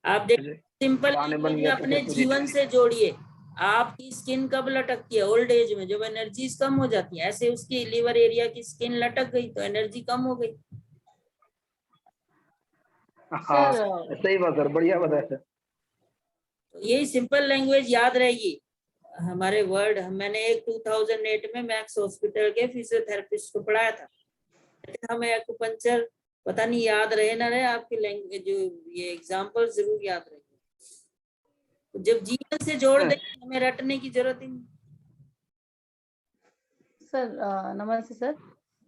आप देखिए, सिंपल दाने बन लैंग्वेज में गया तो अपने फिर जीवन से जोड़िए। आपकी स्किन कब लटकती है? ओल्ड एज में, जब एनर्जीज कम हो जाती है। ऐसे उसकी लीवर एरिया की स्किन लटक गई तो एनर्जी कम हो गई। हाँ सही बात सर, बढ़िया बताया सर। तो यही सिंपल लैंग्वेज याद रहेगी। हमारे वर्ड, मैंने एक 2008 में मैक्स हॉस्पिटल के फिजियोथेरेपिस्ट को पढ़ाया था। हमें एक्यूपंक्चर पता नहीं याद रहे ना रहे, आपकी लैंग्वेज जो ये एग्जांपल जरूर याद रहे। तो जब जीवन से जोड़ देंगे हमें रटने की जरूरत ही नहीं। सर नमस्ते सर।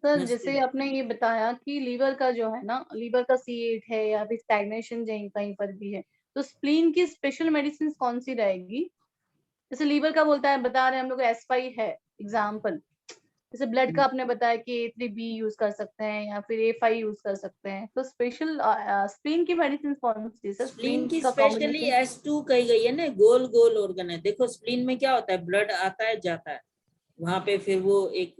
सर जैसे आपने ये बताया कि लीवर का जो है ना, लीवर का C8 है या फिर स्टैग्नेशन कहीं पर भी है, तो स्प्लीन की स्पेशल मेडिसिन कौन सी रहेगी? जैसे लीवर का बोलता है, बता रहे हैं हम लोग S5 है एग्जाम्पल, जैसे ब्लड का आपने बताया कि A3B यूज कर सकते हैं या फिर A5 यूज कर सकते हैं, तो स्पेशल स्प्लीन की मेडिसिन कौन सी सर? स्प्लीन की का स्पेशली कॉम्बिनेशन। S2 कही गई है ना, गोल गोल ऑर्गन है। देखो स्प्लीन में क्या होता है, ब्लड आता है जाता है वहां पे, फिर वो एक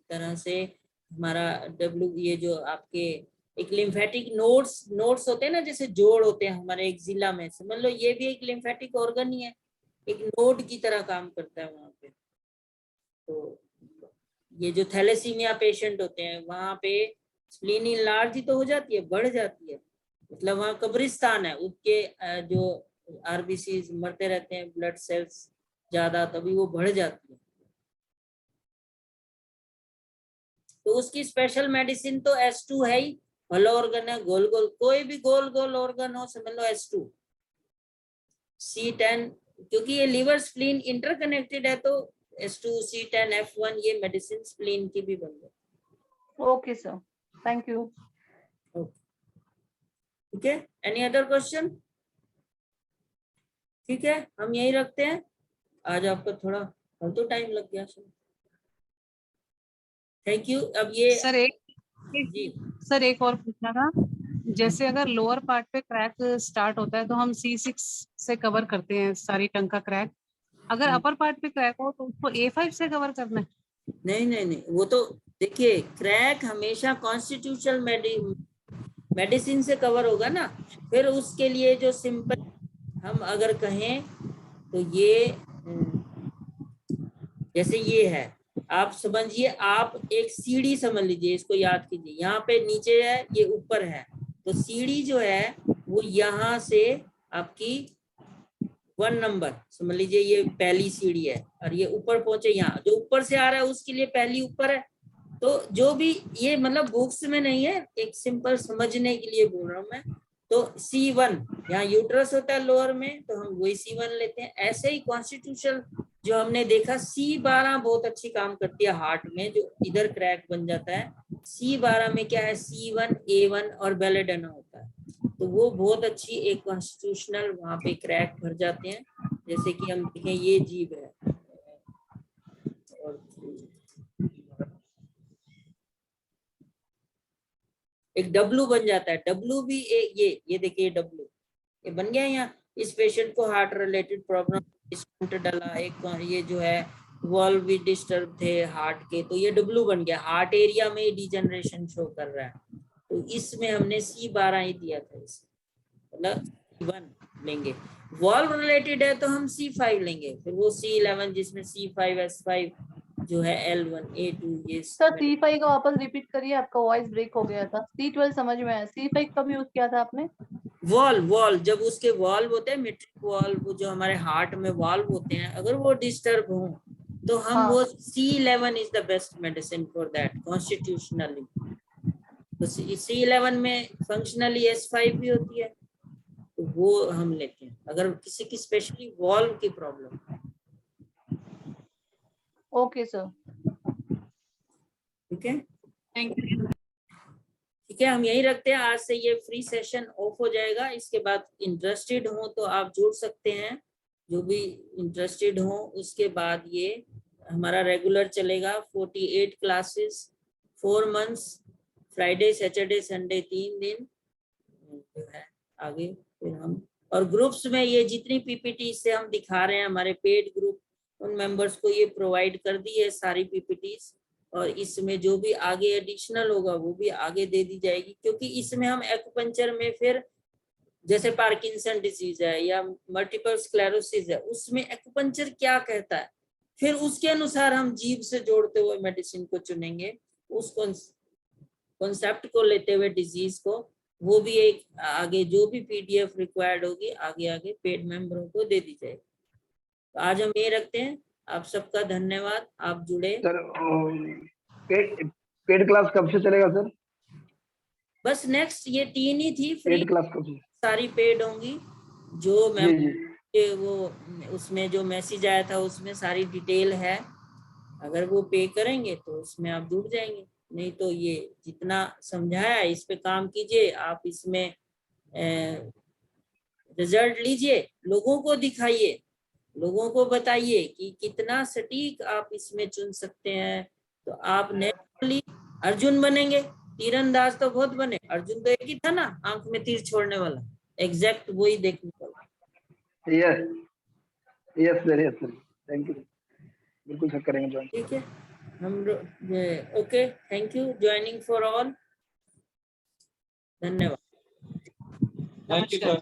तरह से हमारा ये जो आपके एक लिम्फेटिक नोड्स होते हैं ना, जैसे जोड़ होते हैं हमारे एक जिला में, समझ लो ये भी एक लिम्फेटिक ऑर्गन ही है, एक नोड की तरह काम करता है वहां पे। तो ये जो थैलेसीमिया पेशेंट होते हैं वहां पे स्प्लीन इनलार्ज ही तो हो जाती है, बढ़ जाती है, मतलब वहाँ कब्रिस्तान है, उसके जो आरबीसी मरते रहते हैं, ब्लड सेल्स ज्यादा, तभी वो बढ़ जाती है। तो उसकी स्पेशल मेडिसिन तो S2 है ही। भला ऑर्गन है, गोल गोल, कोई भी गोल गोल ऑर्गन हो समझ लो S2 C10, क्योंकि ये लिवर स्प्लीन इंटरकनेक्टेड है, तो S2 C10F1 ये मेडिसिन स्प्लीन की भी बन गई। Okay sir, thank you. ठीक है, एनी अदर क्वेश्चन? ठीक है, हम यही रखते हैं। आज आपको थोड़ा फालतू टाइम लग गया। Thank you. अब ये सर जी सर एक और पूछना था, जैसे अगर लोअर पार्ट पे क्रैक स्टार्ट होता है तो हम C6 से कवर करते हैं सारी टंग का क्रैक, अगर अपर पार्ट पे क्रैक हो तो उसको A5 से कवर करना है? नहीं, वो तो देखिए क्रैक हमेशा कॉन्स्टिट्यूशनल मेडिसिन से कवर होगा ना। फिर उसके लिए जो सिंपल हम अगर कहें तो ये जैसे ये है, आप समझिए, आप एक सीढ़ी समझ लीजिए, इसको याद कीजिए, यहाँ पे नीचे है, ये ऊपर है, तो सीढ़ी जो है वो यहाँ से आपकी 1 नंबर समझ लीजिए, ये पहली सीढ़ी है, और ये ऊपर पहुंचे, यहाँ जो ऊपर से आ रहा है उसके लिए पहली ऊपर है। तो जो भी ये मतलब बुक्स में नहीं है, एक सिंपल समझने के लिए बोल रहा हूँ मैं। तो C1 यहाँ यूट्रस होता है लोअर में, तो हम वही C1 लेते हैं। ऐसे ही कॉन्स्टिट्यूशनल जो हमने देखा, C12 बहुत अच्छी काम करती है हार्ट में, जो इधर क्रैक बन जाता है। C12 में क्या है, C1, A1 और बेलेडेना होता है, तो वो बहुत अच्छी एक कॉन्स्टिट्यूशनल वहां पे क्रैक भर जाते हैं। जैसे कि हम देखें, ये जीभ है और एक W बन जाता है, W भी एक ये देखिए W ये बन गया यहाँ। इस पेशेंट को हार्ट रिलेटेड प्रॉब्लम डाला, एक ये जो है वॉल्व भी डिस्टर्ब थे हार्ट के, तो ये W बन गया, हार्ट एरिया में डिजनरेशन शो कर रहा है, तो इसमें हमने C12 ही दिया था, मतलब C1 लेंगे। वॉल्व रिलेटेड है तो हम C5 लेंगे, फिर वो C11 जिसमें C5 S5 जो है L1 A2 ये सर C5 का वापस रिपीट करिए, आपका वॉइस ब्रेक हो गया था। C12 समझ में आया, C5 कब यूज किया था आपने? वॉल्व जब उसके वॉल्व होते हैं, मेट्रिक वॉल्व जो हमारे हार्ट में वॉल्व होते हैं, अगर वो डिस्टर्ब हो तो हम हाँ। वो C11 is the best medicine for that constitutionally. तो C11 में फंक्शनली S5 भी होती है, तो वो हम लेते हैं अगर किसी की स्पेशली वॉल्व की प्रॉब्लम। ओके सर, ठीक है, थैंक यू। ठीक है, हम यही रखते हैं। आज से ये फ्री सेशन ऑफ हो जाएगा, इसके बाद इंटरेस्टेड हो तो आप जुड़ सकते हैं, जो भी इंटरेस्टेड हो। उसके बाद ये हमारा रेगुलर चलेगा, 48 classes 4 months, Friday Saturday Sunday 3 दिन जो है आगे। फिर हम और ग्रुप्स में ये जितनी पीपीटी से हम दिखा रहे हैं, हमारे पेड ग्रुप, उन मेंबर्स को ये प्रोवाइड कर दी है सारी पीपीटीज, और इसमें जो भी आगे एडिशनल होगा वो भी आगे दे दी जाएगी, क्योंकि इसमें हम एक्यूपंक्चर में फिर जैसे पार्किंसन डिजीज है या मल्टीपल स्क्लेरोसिस है, उसमें एक्यूपंक्चर क्या कहता है, फिर उसके अनुसार हम जीभ से जोड़ते हुए मेडिसिन को चुनेंगे, उस कॉन्सेप्ट को लेते हुए डिजीज को, वो भी एक आगे जो भी PDF रिक्वायर्ड होगी आगे पेड मेंबरों को दे दी जाएगी। तो आज हम ये रखते हैं, आप सबका धन्यवाद, आप जुड़े। सर पेड क्लास कब से चलेगा सर? बस नेक्स्ट ये 3 ही थी, फ्री पेड क्लास कब से? सारी पेड होंगी। जो मैं जी वो उसमें जो मैसेज आया था उसमें सारी डिटेल है, अगर वो पे करेंगे तो उसमें आप जुड़ जाएंगे, नहीं तो ये जितना समझाया इस पे काम कीजिए, आप इसमें रिजल्ट लीजिए, लोगों को दिखाइए, लोगों को बताइए कि कितना सटीक आप इसमें चुन सकते हैं, तो आप नेचुरली अर्जुन बनेंगे। तीरंदाज तो बहुत बने, अर्जुन तो एक ही था ना, आंख में तीर छोड़ने वाला, एग्जैक्ट वही देखने वाला। यस सर, थैंक यू, बिल्कुल सर करेंगे ज्वाइन। ठीक है, हम okay, thank you joining for all, धन्यवाद। Thank you sir.